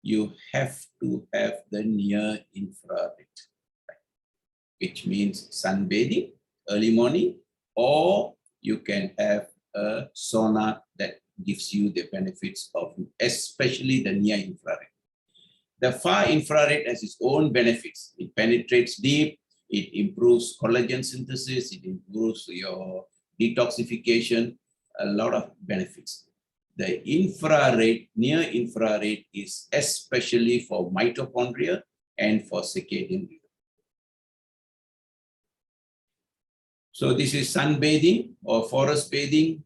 you have to have the near infrared, which means sunbathing early morning, or you can have a sauna that gives you the benefits of especially the near infrared. The far infrared has its own benefits. It penetrates deep, it improves collagen synthesis, it improves your detoxification, a lot of benefits. The infrared, near infrared, is especially for mitochondria and for circadian rhythm. So this is sunbathing or forest bathing.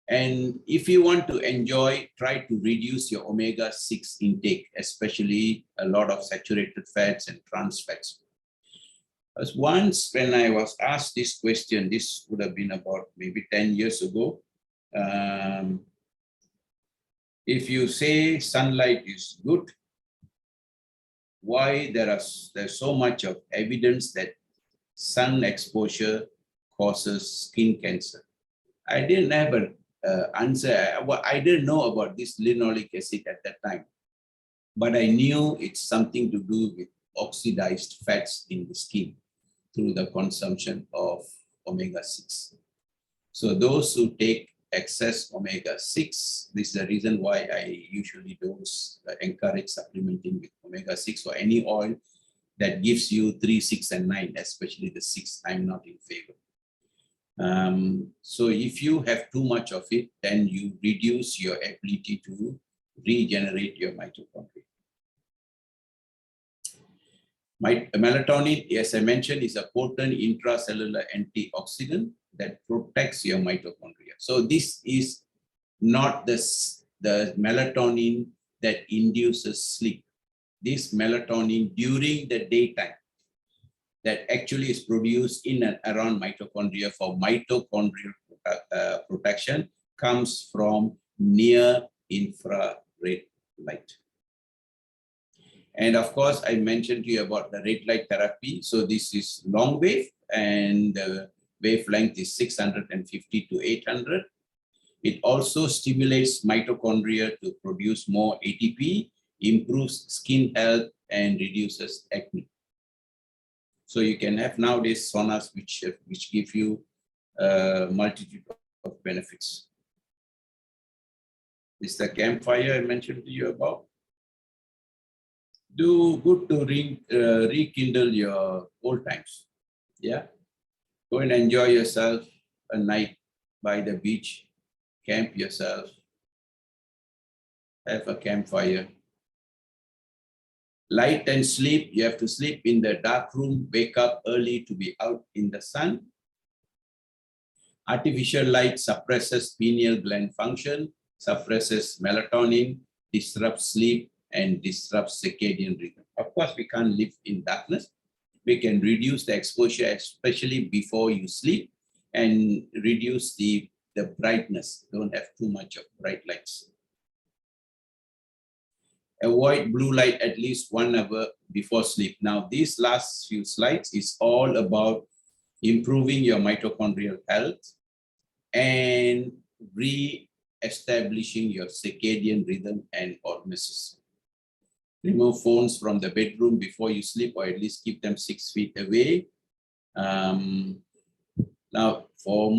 And if you want to enjoy, try to reduce your omega-6 intake, especially a lot of saturated fats and trans fats. As once when I was asked this question, this would have been about maybe 10 years ago. If you say sunlight is good, why there's so much of evidence that sun exposure causes skin cancer? I didn't have an answer. I didn't know about this linoleic acid at that time, but I knew it's something to do with oxidized fats in the skin through the consumption of omega-6. So those who take excess omega-6, this is the reason why I usually don't encourage supplementing with omega-6 or any oil that gives you 3, 6, and 9, especially the 6, I'm not in favor. So if you have too much of it, then you reduce your ability to regenerate your mitochondria. Melatonin, as I mentioned, is a potent intracellular antioxidant that protects your mitochondria. So this is not the melatonin that induces sleep. This melatonin during the daytime that actually is produced in and around mitochondria for mitochondrial protection comes from near infrared light. And of course, I mentioned to you about the red light therapy. So this is long wave, and the wavelength is 650 to 800. It also stimulates mitochondria to produce more ATP, improves skin health, and reduces acne. So you can have nowadays saunas which give you a multitude of benefits. This is the campfire I mentioned to you about. Do good to rekindle your old times. Yeah. Go and enjoy yourself a night by the beach, camp yourself, have a campfire. Light and sleep, you have to sleep in the dark room, wake up early to be out in the sun. Artificial light suppresses pineal gland function, suppresses melatonin, disrupts sleep, and disrupts circadian rhythm. Of course, we can't live in darkness. We can reduce the exposure, especially before you sleep, and reduce the brightness. Don't have too much of bright lights. Avoid blue light at least 1 hour before sleep. Now, these last few slides is all about improving your mitochondrial health and re-establishing your circadian rhythm and hormesis. Remove phones from the bedroom before you sleep, or at least keep them 6 feet away. Now, for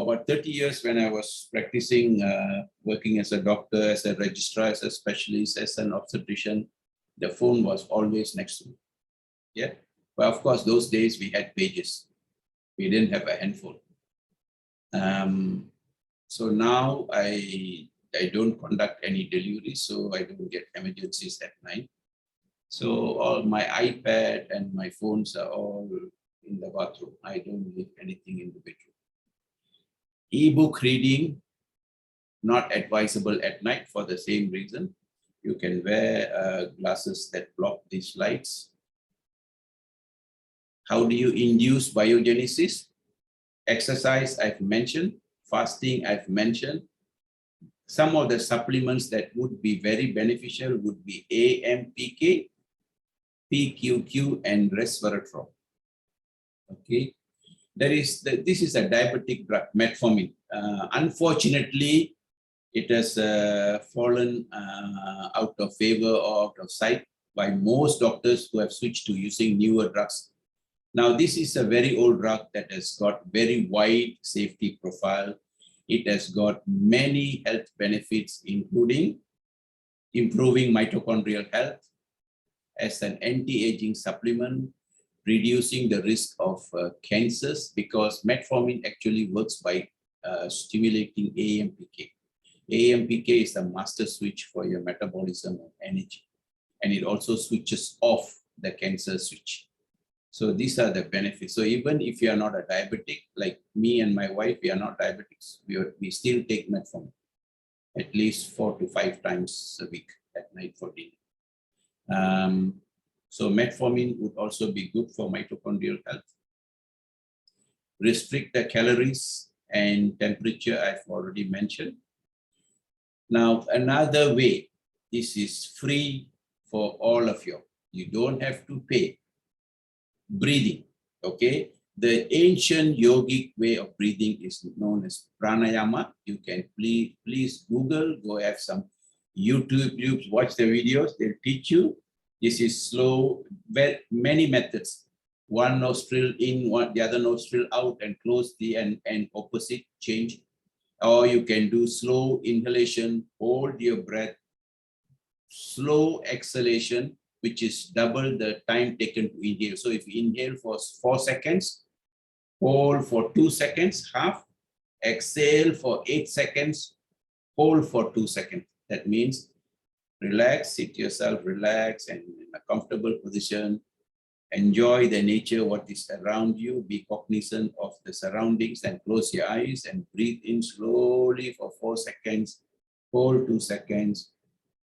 about 30 years, when I was practicing, working as a doctor, as a registrar, as a specialist, as an obstetrician, the phone was always next to me. Yeah, but of course, those days we had pages. We didn't have a handphone. So now I don't conduct any deliveries, so I don't get emergencies at night. So all my iPad and my phones are all in the bathroom. I don't leave anything in the bedroom. E-book reading, not advisable at night for the same reason. You can wear glasses that block these lights. How do you induce biogenesis? Exercise, I've mentioned. Fasting, I've mentioned. Some of the supplements that would be very beneficial would be AMPK, PQQ, and resveratrol. Okay, this is a diabetic drug, metformin. Unfortunately, it has fallen out of favor or out of sight by most doctors who have switched to using newer drugs. Now, this is a very old drug that has got very wide safety profile. It has got many health benefits, including improving mitochondrial health as an anti-aging supplement, reducing the risk of cancers, because metformin actually works by stimulating AMPK. AMPK is the master switch for your metabolism of energy, and it also switches off the cancer switch. So these are the benefits. So even if you are not a diabetic, like me and my wife, we are not diabetics, we still take metformin at least 4 to 5 times a week at night for dinner. So metformin would also be good for mitochondrial health. Restrict the calories and temperature, I've already mentioned. Now, another way, this is free for all of you. You don't have to pay. Breathing, okay? The ancient yogic way of breathing is known as pranayama. You can please Google, go have some YouTube, watch the videos, they'll teach you. This is slow, many methods. One nostril in, the other nostril out, and close the and opposite change. Or you can do slow inhalation, hold your breath, slow exhalation, which is double the time taken to inhale. So if you inhale for 4 seconds, hold for 2 seconds, half, exhale for 8 seconds, hold for 2 seconds. That means relax, sit yourself, relax, and in a comfortable position. Enjoy the nature, what is around you, be cognizant of the surroundings, and close your eyes and breathe in slowly for 4 seconds, hold 2 seconds,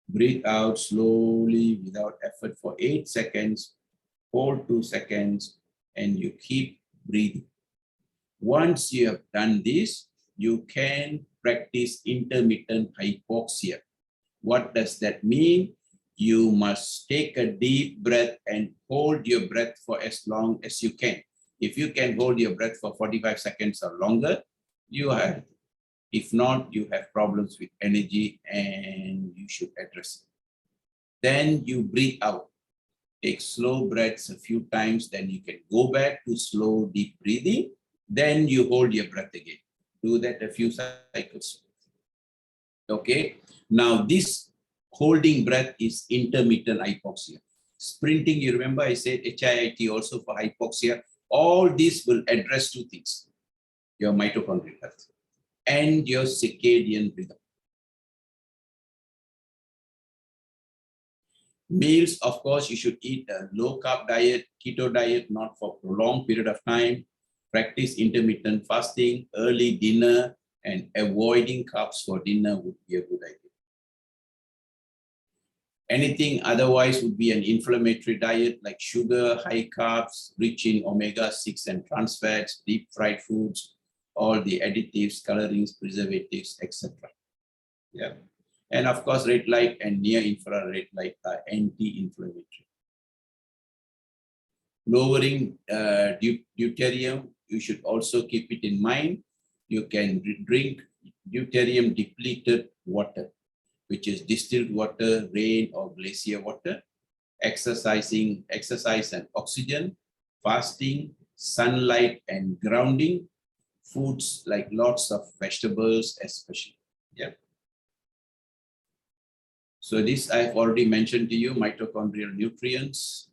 breathe out slowly without effort for 8 seconds, hold 2 seconds, and you keep breathing. Once you have done this, you can practice intermittent hypoxia. What does that mean? You must take a deep breath and hold your breath for as long as you can. If you can hold your breath for 45 seconds or longer, you have. If not, you have problems with energy and you should address it. Then you breathe out. Take slow breaths a few times, then you can go back to slow, deep breathing. Then you hold your breath again. Do that a few cycles. Okay. Now this holding breath is intermittent hypoxia. Sprinting, you remember I said HIIT also for hypoxia. All these will address two things: your mitochondrial health and your circadian rhythm. Meals, of course, you should eat a low-carb diet, keto diet, not for a prolonged period of time. Practice intermittent fasting, early dinner, and avoiding carbs for dinner would be a good idea. Anything otherwise would be an inflammatory diet like sugar, high carbs, rich in omega-6 and trans fats, deep fried foods, all the additives, colorings, preservatives, etc. Yeah. And of course, red light and near infrared light are anti-inflammatory. Lowering deuterium, you should also keep it in mind. You can drink deuterium depleted water, which is distilled water, rain or glacier water, exercise and oxygen, fasting, sunlight and grounding, foods like lots of vegetables especially. Yeah. So this I've already mentioned to you, mitochondrial nutrients.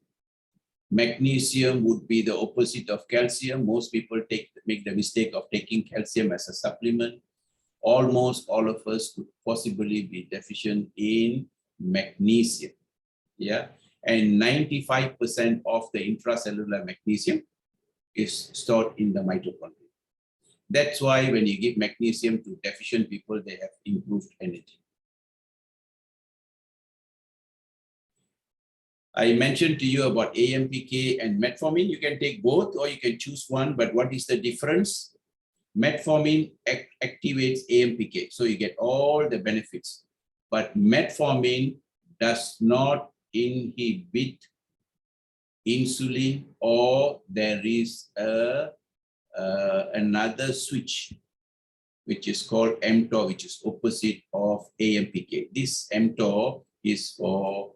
Magnesium would be the opposite of calcium. Most people make the mistake of taking calcium as a supplement. Almost all of us could possibly be deficient in magnesium. Yeah, and 95% of the intracellular magnesium is stored in the mitochondria. That's why when you give magnesium to deficient people, they have improved energy. I mentioned to you about AMPK and metformin. You can take both or you can choose one, but what is the difference? Metformin activates AMPK, so you get all the benefits. But metformin does not inhibit insulin, or there is another switch, which is called mTOR, which is opposite of AMPK. This mTOR is for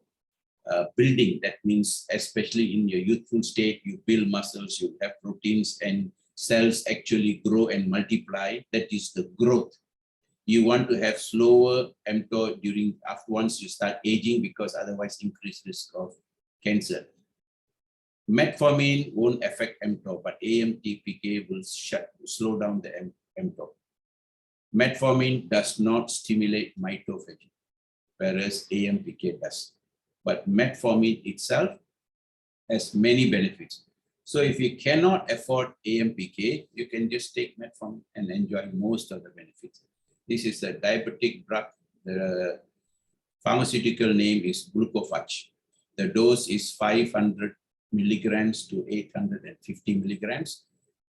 building. That means especially in your youthful state, you build muscles, you have proteins, and cells actually grow and multiply. That is the growth. You want to have slower mTOR once you start aging, because otherwise increased risk of cancer. Metformin won't affect mTOR, but AMPK will slow down the mTOR. Metformin does not stimulate mitophagy, whereas AMPK does. But metformin itself has many benefits. So if you cannot afford AMPK, you can just take metformin and enjoy most of the benefits. This is a diabetic drug. The pharmaceutical name is glucophage. The dose is 500 milligrams to 850 milligrams.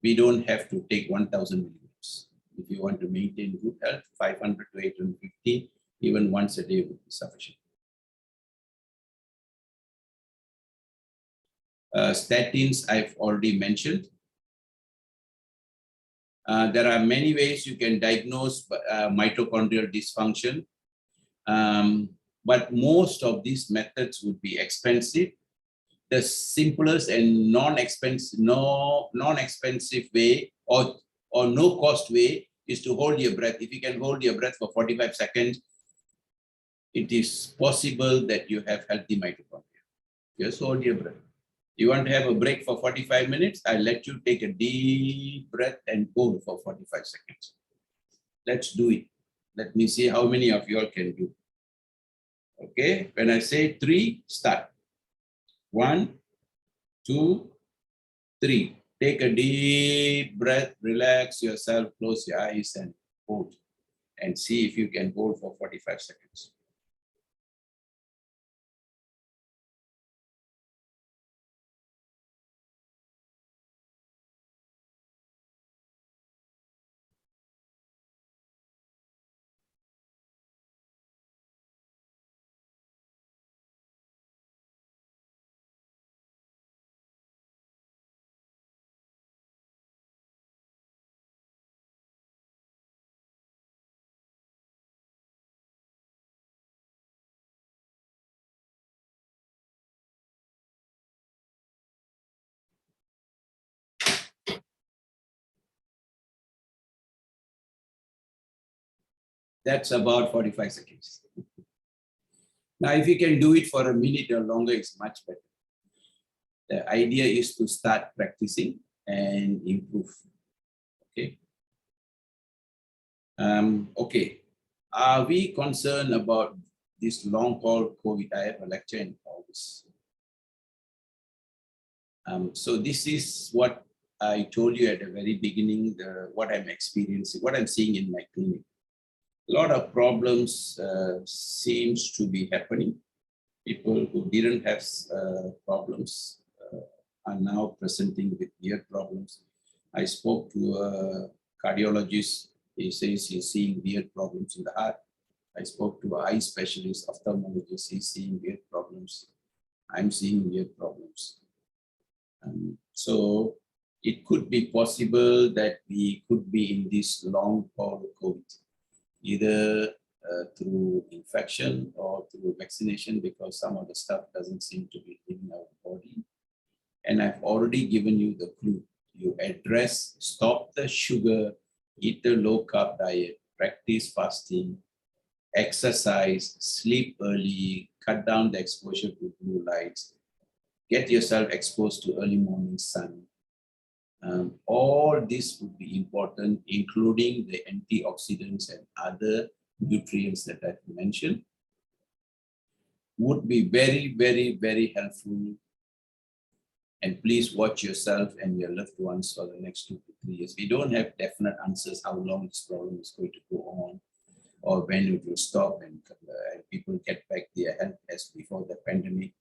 We don't have to take 1000 milligrams. If you want to maintain good health, 500 to 850, even once a day would be sufficient. Statins, I've already mentioned. There are many ways you can diagnose mitochondrial dysfunction, but most of these methods would be expensive. The simplest and non-expensive way or no-cost way is to hold your breath. If you can hold your breath for 45 seconds, it is possible that you have healthy mitochondria. Just hold your breath. You want to have a break for 45 minutes? I'll let you take a deep breath and hold for 45 seconds. Let's do it. Let me see how many of you all can do. Okay, when I say 3, start. 1, 2, 3. Take a deep breath, relax yourself, close your eyes and hold. And see if you can hold for 45 seconds. That's about 45 seconds. Now, if you can do it for a minute or longer, it's much better. The idea is to start practicing. and improve. Okay. Okay. Are we concerned about this long haul COVID? I have a lecture in August. So this is what I told you at the very beginning, what I'm experiencing, what I'm seeing in my clinic. A lot of problems seems to be happening. People who didn't have problems are now presenting with ear problems. I spoke to a cardiologist. He says he's seeing weird problems in the heart. I spoke to an eye specialist, ophthalmologist. He's seeing weird problems. I'm seeing weird problems. So it could be possible that we could be in this long haul COVID, either through infection or through vaccination, because some of the stuff doesn't seem to be leaving our body. And I've already given you the clue. You address, stop the sugar, eat the low carb diet, practice fasting, exercise, sleep early, cut down the exposure to blue lights, get yourself exposed to early morning sun. All this would be important, including the antioxidants and other nutrients that I've mentioned, would be very, very, very helpful. And please watch yourself and your loved ones for the next 2 to 3 years. We don't have definite answers how long this problem is going to go on or when it will stop and people get back their health as before the pandemic.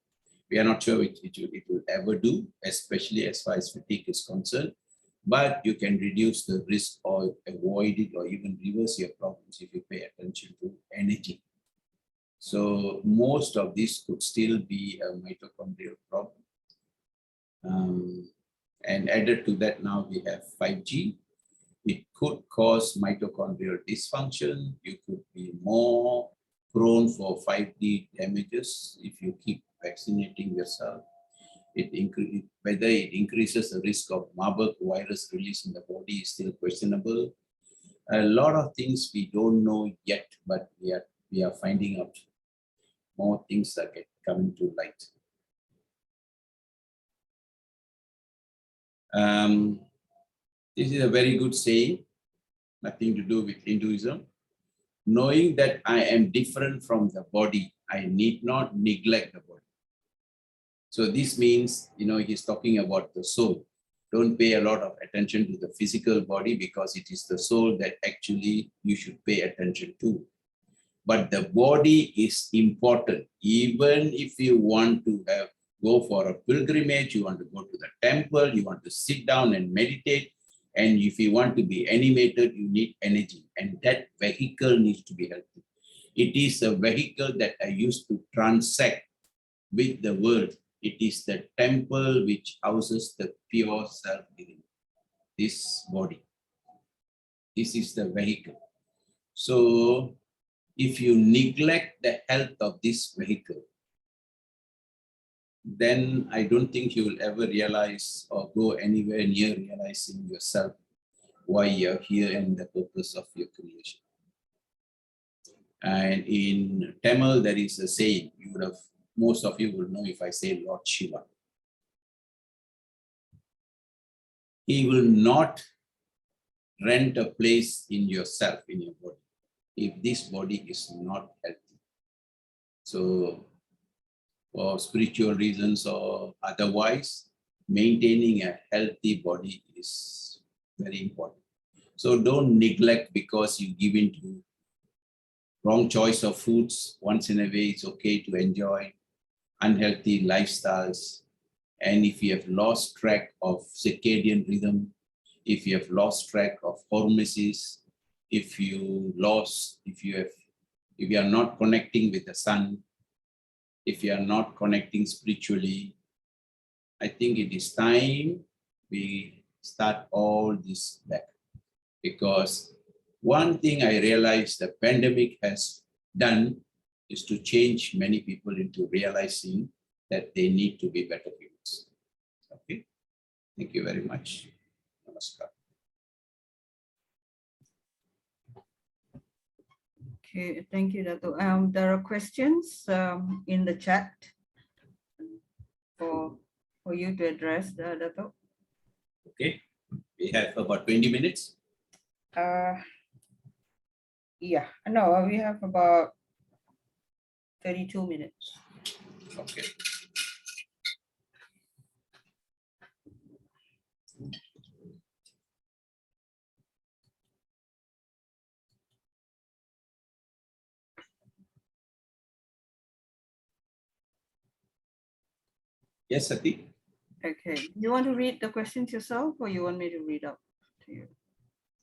We are not sure it will ever do, especially as far as fatigue is concerned. But you can reduce the risk or avoid it or even reverse your problems if you pay attention to energy. So most of this could still be a mitochondrial problem. And added to that, now we have 5G. It could cause mitochondrial dysfunction. You could be more prone for 5G damages if you keep vaccinating yourself. Whether it increases the risk of Marburg virus release in the body is still questionable. A lot of things we don't know yet, but we are finding out. More things are coming to light. This is a very good saying, nothing to do with Hinduism. Knowing that I am different from the body, I need not neglect the body. So this means, he's talking about the soul. Don't pay a lot of attention to the physical body because it is the soul that actually you should pay attention to. But the body is important. Even if you want to go for a pilgrimage, you want to go to the temple, you want to sit down and meditate, and if you want to be animated, you need energy, and that vehicle needs to be healthy. It is a vehicle that I used to transact with the world. It is the temple which houses the pure self-living, this body. This is the vehicle. So if you neglect the health of this vehicle, then I don't think you will ever realize or go anywhere near realizing yourself why you're here and the purpose of your creation. And in Tamil, there is a saying, most of you will know if I say Lord Shiva. He will not rent a place in yourself, in your body, if this body is not healthy. So for spiritual reasons or otherwise, maintaining a healthy body is very important. So don't neglect because you give in to wrong choice of foods. Once in a way, it's okay to enjoy unhealthy lifestyles. And if you have lost track of circadian rhythm, if you have lost track of hormesis, if you are not connecting with the sun, if you are not connecting spiritually, I think it is time we start all this back. Because one thing I realized the pandemic has done is to change many people into realizing that they need to be better humans. Okay, thank you very much. Namaskar. Okay, thank you, Dato. There are questions in the chat for you to address, Dato. Okay, we have about 20 minutes. Yeah, no, we have about 32 minutes. Okay. Yes, Sati. Okay, you want to read the questions yourself or you want me to read out to you?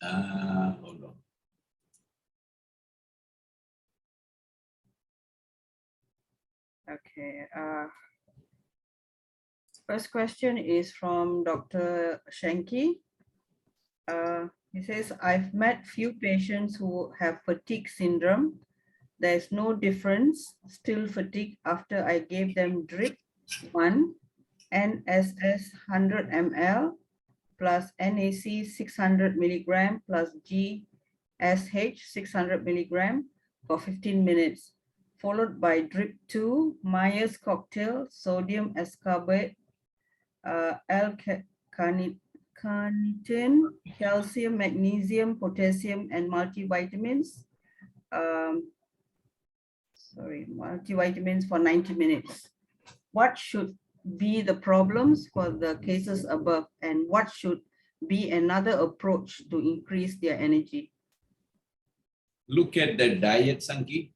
Hold on. Okay, first question is from Dr. Shanky. He says, I've met few patients who have fatigue syndrome. There's no difference, still fatigue after I gave them drip 1, NSS 100 ml plus NAC 600 milligram plus GSH 600 milligram for 15 minutes, followed by drip 2, Myers cocktail, sodium ascorbate, L-carnitine, calcium, magnesium, potassium, and multivitamins. Multivitamins for 90 minutes. What should be the problems for the cases above, and what should be another approach to increase their energy? Look at the diet, Sanki.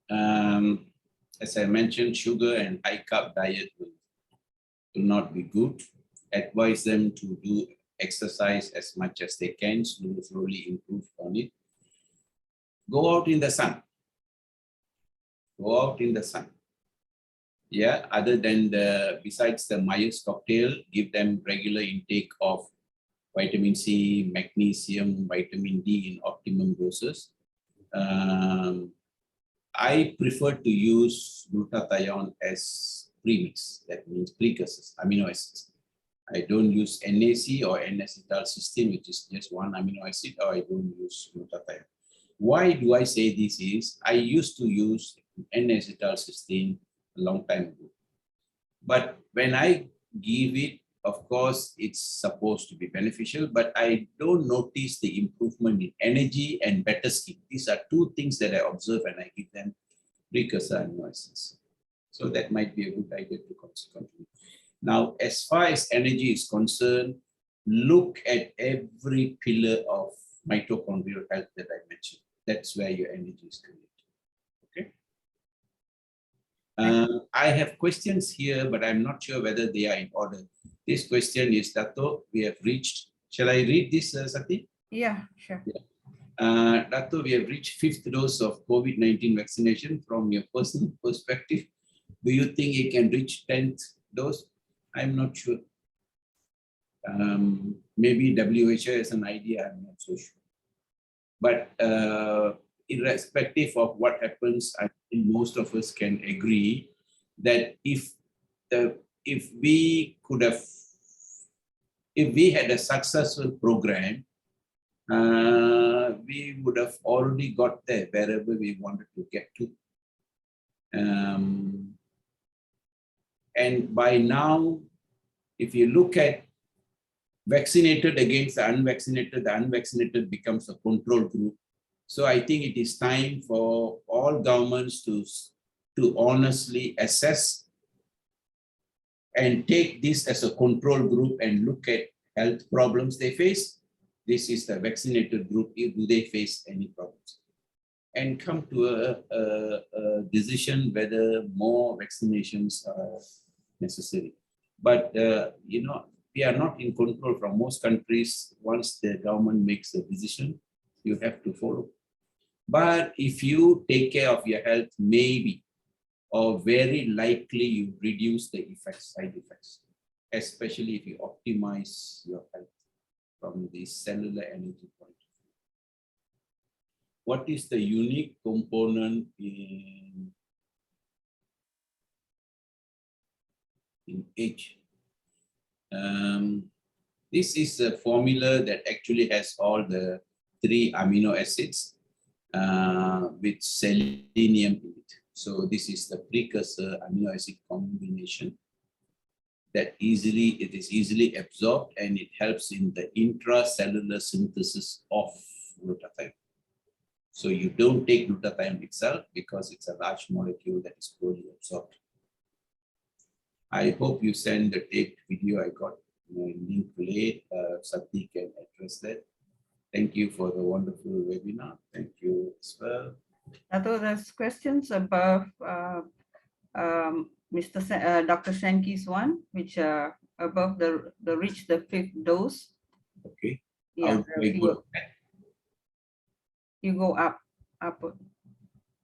As I mentioned, sugar and high carb diet will not be good. Advise them to do exercise as much as they can, slowly improve on it. Go out in the sun. Go out in the sun. Yeah, other than besides the Myers cocktail, give them regular intake of vitamin C, magnesium, vitamin D in optimum doses. I prefer to use glutathione as premix, that means precursors, amino acids. I don't use NAC or N-acetylcysteine, which is just one amino acid, or I don't use glutathione. Why do I say this is, I used to use N-acetylcysteine a long time ago. But when I give it, of course, it's supposed to be beneficial, but I don't notice the improvement in energy and better skin. These are two things that I observe when I give them precursor amino acids. So that might be a good idea to continue. Now, as far as energy is concerned, look at every pillar of mitochondrial health that I mentioned. That's where your energy is created. Okay. I have questions here, but I'm not sure whether they are in order. This question is, Dato, we have reached, shall I read this, Sati? Yeah, sure. Yeah. Dato, we have reached 5th dose of COVID-19 vaccination. From your personal perspective, do you think it can reach 10th dose? I'm not sure. Maybe WHO has an idea, I'm not so sure. But irrespective of what happens, I think most of us can agree that if we had a successful program, we would have already got there wherever we wanted to get to. And by now, if you look at vaccinated against the unvaccinated becomes a control group. So I think it is time for all governments to honestly assess and take this as a control group and look at health problems they face. This is the vaccinated group. Do they face any problems? And come to a decision whether more vaccinations are necessary. But, we are not in control from most countries. Once the government makes a decision, you have to follow. But if you take care of your health, maybe, or very likely you reduce the side effects, especially if you optimize your health from the cellular energy point of view. What is the unique component in age? This is a formula that actually has all the 3 amino acids with selenium in it. So this is the precursor amino acid combination. that it is easily absorbed, and it helps in the intracellular synthesis of glutathione. So you don't take glutathione itself because it's a large molecule that is poorly absorbed. I hope you send the taped video. I got my link late. Sati can address that. Thank you for the wonderful webinar. Thank you as well. Although there's questions above Dr. Shanky's one, which are above the reach the 5th dose. Okay. Yeah, How do I go back? You go up,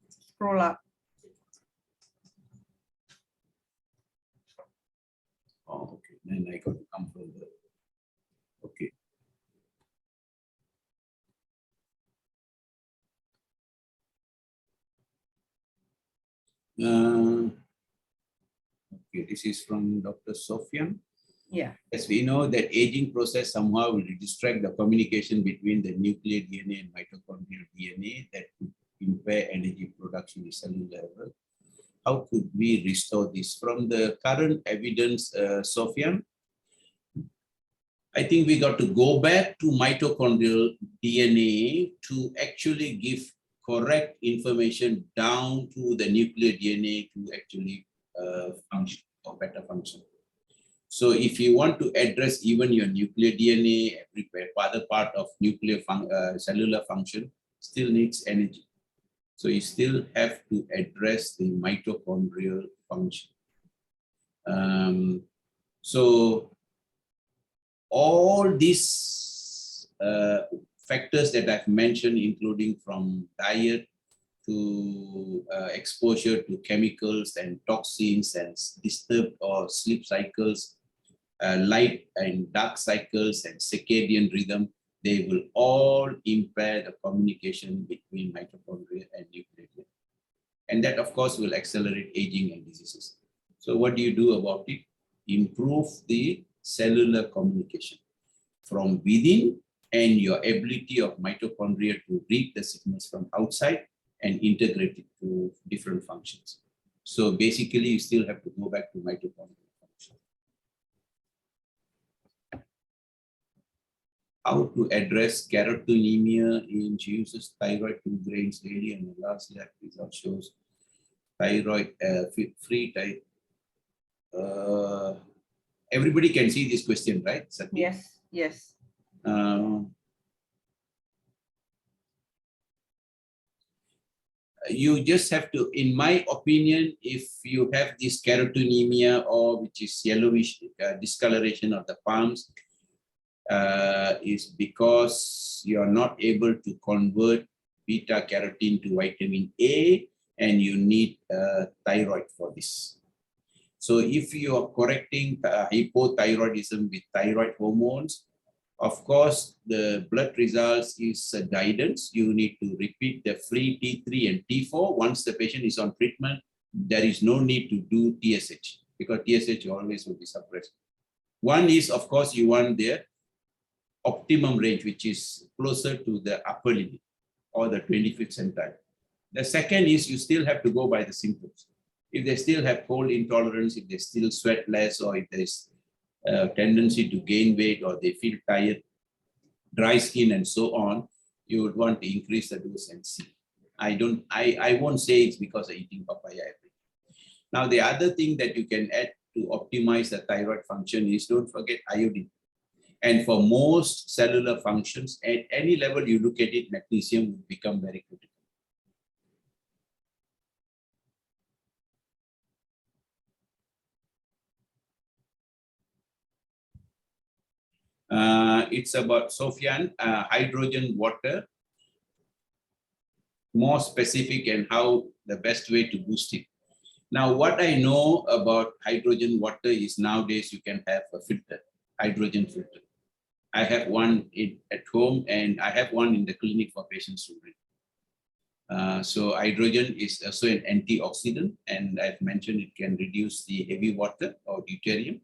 scroll up. Oh, okay. Then I got to come from the. Okay. Okay, this is from Dr. Sofian. Yeah. As we know that aging process somehow will distract the communication between the nuclear DNA and mitochondrial DNA that could impair energy production at cellular level. How could we restore this? From the current evidence, Sofian, I think we got to go back to mitochondrial DNA to actually give correct information down to the nuclear DNA to actually function or better function. So if you want to address even your nuclear DNA, every other part of nuclear cellular function still needs energy. So you still have to address the mitochondrial function. So all these factors that I've mentioned, including from diet to exposure to chemicals and toxins and disturbed or sleep cycles, light and dark cycles and circadian rhythm, they will all impair the communication between mitochondria and nuclear. And that, of course, will accelerate aging and diseases. So what do you do about it? Improve the cellular communication from within and your ability of mitochondria to read the signals from outside and integrate it to different functions. So basically, you still have to go back to mitochondrial function. How to address carotenemia in she uses thyroid 2 grains daily, and the last lab result shows thyroid free thyroid. Everybody can see this question, right, Sati? Yes, yes. You just have to, in my opinion, if you have this carotenemia or which is yellowish discoloration of the palms, is because you are not able to convert beta carotene to vitamin A, and you need thyroid for this. So if you are correcting hypothyroidism with thyroid hormones, of course, the blood results is a guidance. You need to repeat the free T3 and T4. Once the patient is on treatment, there is no need to do TSH because TSH always will be suppressed. One is, of course, you want their optimum range, which is closer to the upper limit or the 25th centile. The second is you still have to go by the symptoms. If they still have cold intolerance, if they still sweat less, or if there's a tendency to gain weight, or they feel tired, dry skin, and so on, you would want to increase the dose and see. I won't say it's because of eating papaya every day. Now, the other thing that you can add to optimize the thyroid function is don't forget iodine. And for most cellular functions, at any level you look at it, magnesium will become very critical. It's about Sofian, hydrogen water, more specific and how the best way to boost it. Now, what I know about hydrogen water is nowadays you can have a filter, hydrogen filter. I have one at home, and I have one in the clinic for patients to drink. So hydrogen is also an antioxidant, and I've mentioned it can reduce the heavy water or deuterium.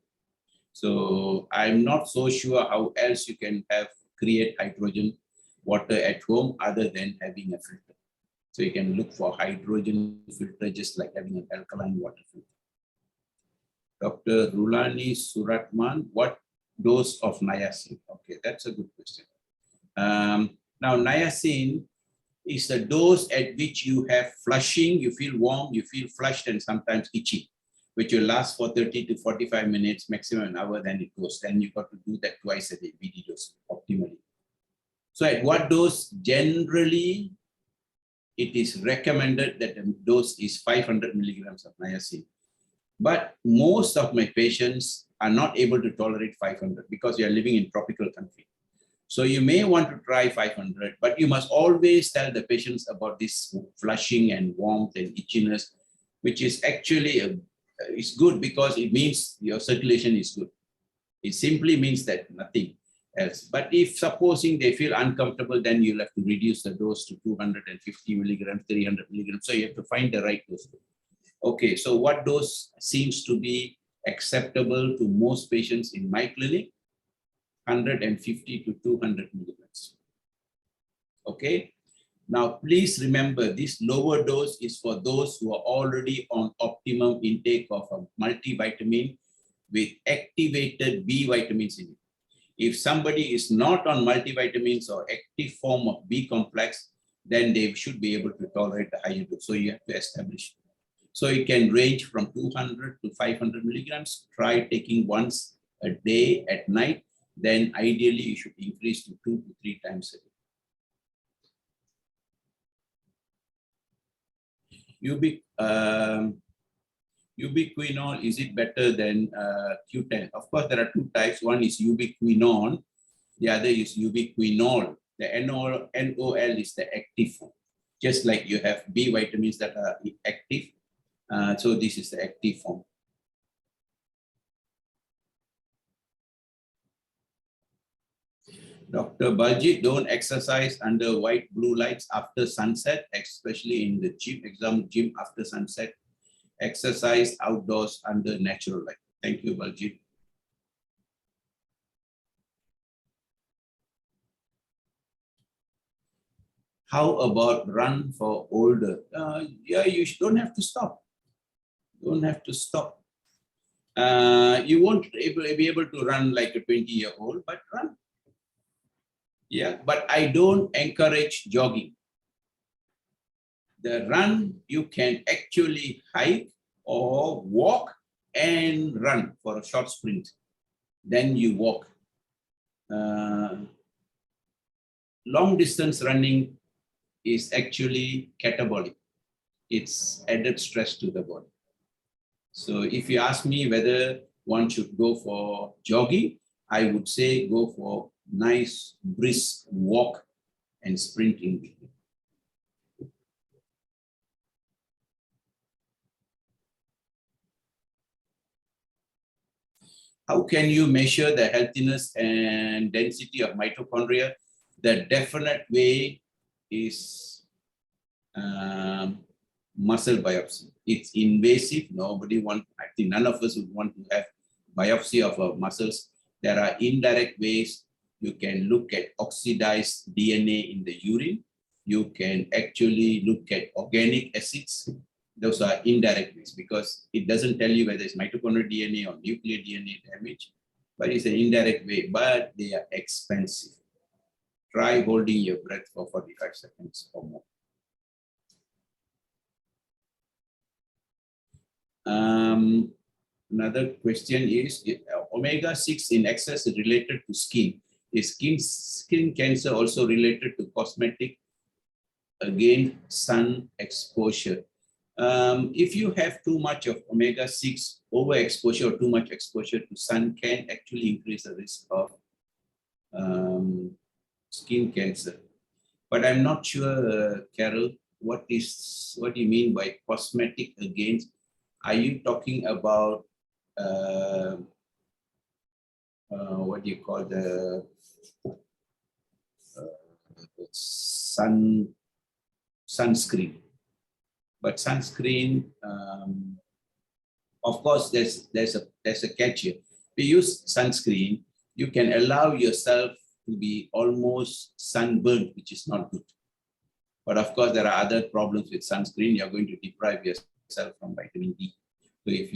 So I'm not so sure how else you can create hydrogen water at home other than having a filter. So you can look for hydrogen filter just like having an alkaline water filter. Dr. Rulani Suratman, what dose of niacin? Okay, that's a good question. Now, niacin is the dose at which you have flushing, you feel warm, you feel flushed, and sometimes itchy, which will last for 30 to 45 minutes, maximum an hour, then it goes. Then you got to do that twice a day, BD dose, optimally. So at what dose? Generally, it is recommended that the dose is 500 milligrams of niacin. But most of my patients are not able to tolerate 500 because we are living in tropical country. So you may want to try 500, but you must always tell the patients about this flushing and warmth and itchiness, which is actually it's good because it means your circulation is good. It simply means that nothing else. But if supposing they feel uncomfortable, then you'll have to reduce the dose to 250 milligrams, 300 milligrams. So you have to find the right dose. Okay, so what dose seems to be acceptable to most patients in my clinic? 150 to 200 milligrams. Okay, now please remember this lower dose is for those who are already on optimum intake of a multivitamin with activated B vitamins in it. If somebody is not on multivitamins or active form of B complex, then they should be able to tolerate a higher dose. So you have to establish. So it can range from 200 to 500 milligrams. Try taking once a day at night. Then ideally you should increase to 2 to 3 times a day. Ubiquinol, is it better than Q10? Of course, there are two types. One is ubiquinone, the other is ubiquinol. The NOL is the active form. Just like you have B vitamins that are active, so this is the active form. Dr. Baljit, don't exercise under white blue lights after sunset, especially in the gym after sunset. Exercise outdoors under natural light. Thank you, Baljit. How about run for older? Yeah, you don't have to stop. Don't have to stop. You won't be able to run like a 20-year-old, but run. Yeah, but I don't encourage jogging. The run, you can actually hike or walk and run for a short sprint. Then you walk. Long distance running is actually catabolic. It's added stress to the body. So if you ask me whether one should go for jogging, I would say go for nice brisk walk and sprinting. How can you measure the healthiness and density of mitochondria? The definite way is muscle biopsy. It's invasive. Nobody wants, I think none of us would want to have biopsy of our muscles. There are indirect ways. You can look at oxidized DNA in the urine. You can actually look at organic acids. Those are indirect ways because it doesn't tell you whether it's mitochondrial DNA or nuclear DNA damage, but it's an indirect way, but they are expensive. Try holding your breath for 45 seconds or more. Another question is, omega-6 in excess is related to skin. Is skin cancer also related to cosmetic? Again, sun exposure. If you have too much of omega-6, overexposure or too much exposure to sun can actually increase the risk of skin cancer. But I'm not sure, Carol, what do you mean by cosmetic against? Are you talking about what do you call the sunscreen? But sunscreen, of course, there's a catch here. If you use sunscreen, you can allow yourself to be almost sunburned, which is not good. But of course, there are other problems with sunscreen. You're going to deprive yourself from vitamin D. So if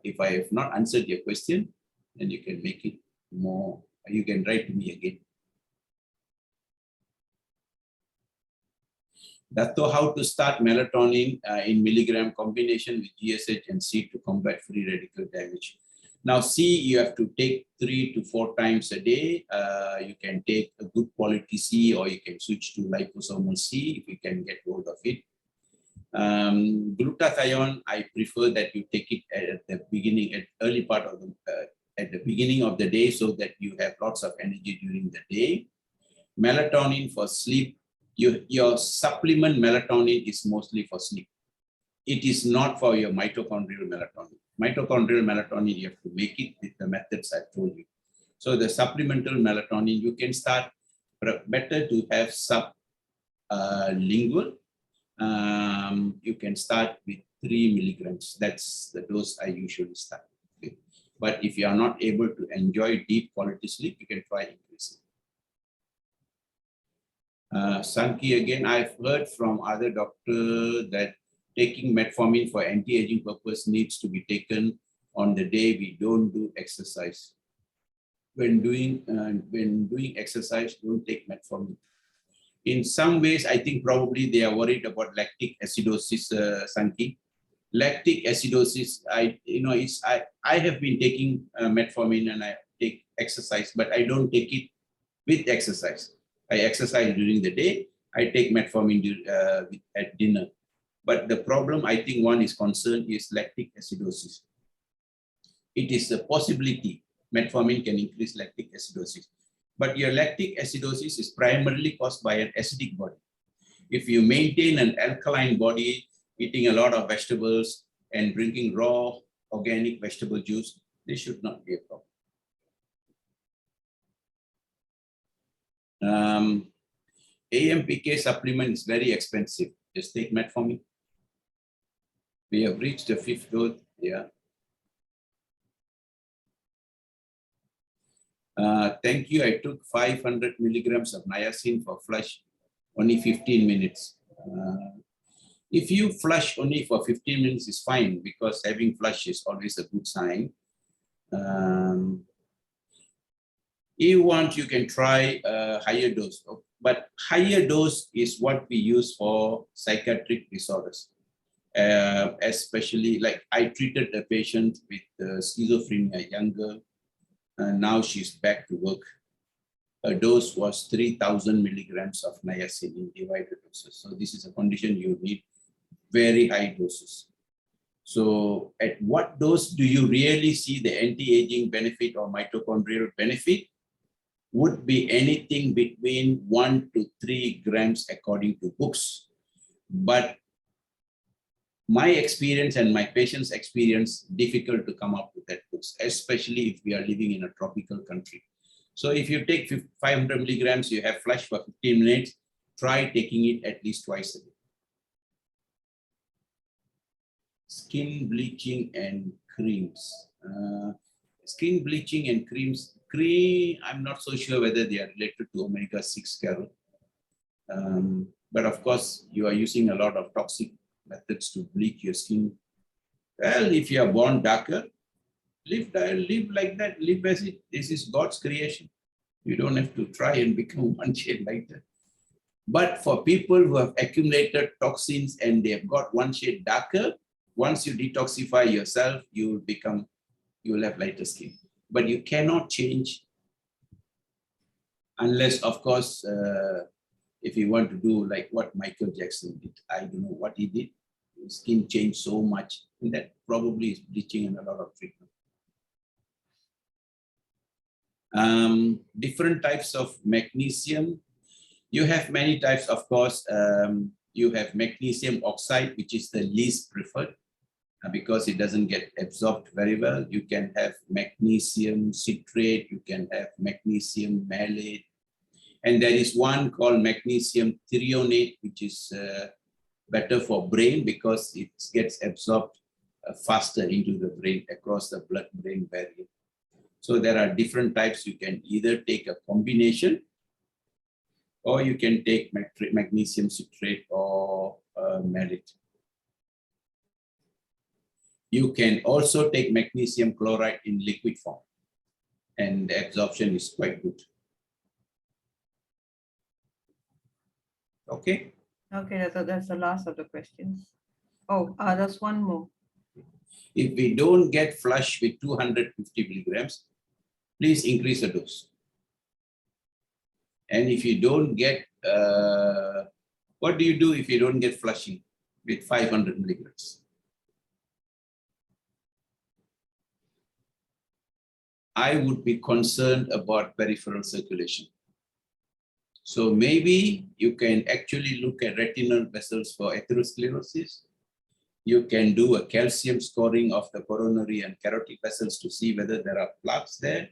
if I have not answered your question, then you can make it more, you can write to me again. Dato, how to start melatonin in milligram combination with GSH and C to combat free radical damage. Now, C, you have to take 3 to 4 times a day. You can take a good quality C, or you can switch to liposomal C if you can get hold of it. Glutathione, I prefer that you take it at the beginning, at early part of the, at the beginning of the day, so that you have lots of energy during the day. Melatonin for sleep, your supplement melatonin is mostly for sleep. It is not for your mitochondrial melatonin. Mitochondrial melatonin, you have to make it with the methods I told you. So the supplemental melatonin, you can start, better to have sublingual. You can start with 3 milligrams. That's the dose I usually start. Okay. But if you are not able to enjoy deep quality sleep, you can try increasing. Sanki, again, I've heard from other doctors that taking metformin for anti-aging purpose needs to be taken on the day we don't do exercise. When doing exercise, don't take metformin. In some ways, I think probably they are worried about lactic acidosis, Sanki. Lactic acidosis, I have been taking metformin and I take exercise, but I don't take it with exercise. I exercise during the day. I take metformin at dinner. But the problem I think one is concerned is lactic acidosis. It is a possibility metformin can increase lactic acidosis. But your lactic acidosis is primarily caused by an acidic body. If you maintain an alkaline body, eating a lot of vegetables and drinking raw organic vegetable juice, this should not be a problem. AMPK supplement is very expensive. Just take metformin. We have reached the 5th dose. Yeah. Thank you. I took 500 milligrams of niacin for flush, only 15 minutes. If you flush only for 15 minutes is fine, because having flush is always a good sign. If you want, you can try a higher dose, but higher dose is what we use for psychiatric disorders. Especially, like I treated a patient with schizophrenia, younger, and now she's back to work. Her dose was 3,000 milligrams of niacin in divided doses. So this is a condition you need very high doses. So at what dose do you really see the anti-aging benefit or mitochondrial benefit? Would be anything between 1 to 3 grams according to books. But my experience and my patient's experience, difficult to come up with that dose, especially if we are living in a tropical country. So if you take 500 milligrams, you have flush for 15 minutes, try taking it at least twice a day. Skin bleaching and creams. Skin bleaching and creams. I'm not so sure whether they are related to omega-6, Carol. But of course, you are using a lot of toxic methods to bleach your skin. Well, if you are born darker, live like that, live as it. This is God's creation. You don't have to try and become one shade lighter. But for people who have accumulated toxins and they have got one shade darker, once you detoxify yourself, you will have lighter skin. But you cannot change unless, of course, if you want to do like what Michael Jackson did. I don't know what he did. His skin changed so much, and that probably is bleaching and a lot of treatment. Different types of magnesium. You have many types, of course. You have magnesium oxide, which is the least preferred because it doesn't get absorbed very well. You can have magnesium citrate, you can have magnesium malate, and there is one called magnesium threonate, which is better for brain because it gets absorbed faster into the brain across the blood-brain barrier. So there are different types. You can either take a combination or you can take magnesium citrate or malate. You can also take magnesium chloride in liquid form, and the absorption is quite good. Okay. Okay, that's the last of the questions. Oh, there's one more. If we don't get flush with 250 milligrams, please increase the dose. And if you don't get, what do you do if you don't get flushing with 500 milligrams? I would be concerned about peripheral circulation. So maybe you can actually look at retinal vessels for atherosclerosis. You can do a calcium scoring of the coronary and carotid vessels to see whether there are plaques there.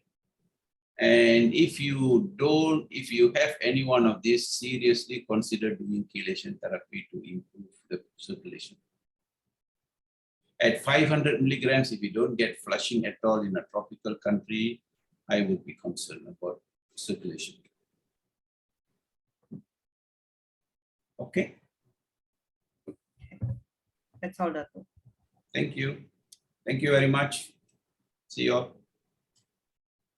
And if you have any one of these, seriously consider doing chelation therapy to improve the circulation. At 500 milligrams, if you don't get flushing at all in a tropical country, I would be concerned about circulation. Okay. That's all, Dato. Thank you. Thank you very much. See you all.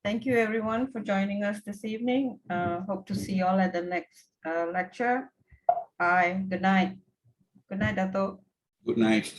Thank you everyone for joining us this evening. Hope to see you all at the next lecture. Bye. Good night. Good night, Dato. Good night.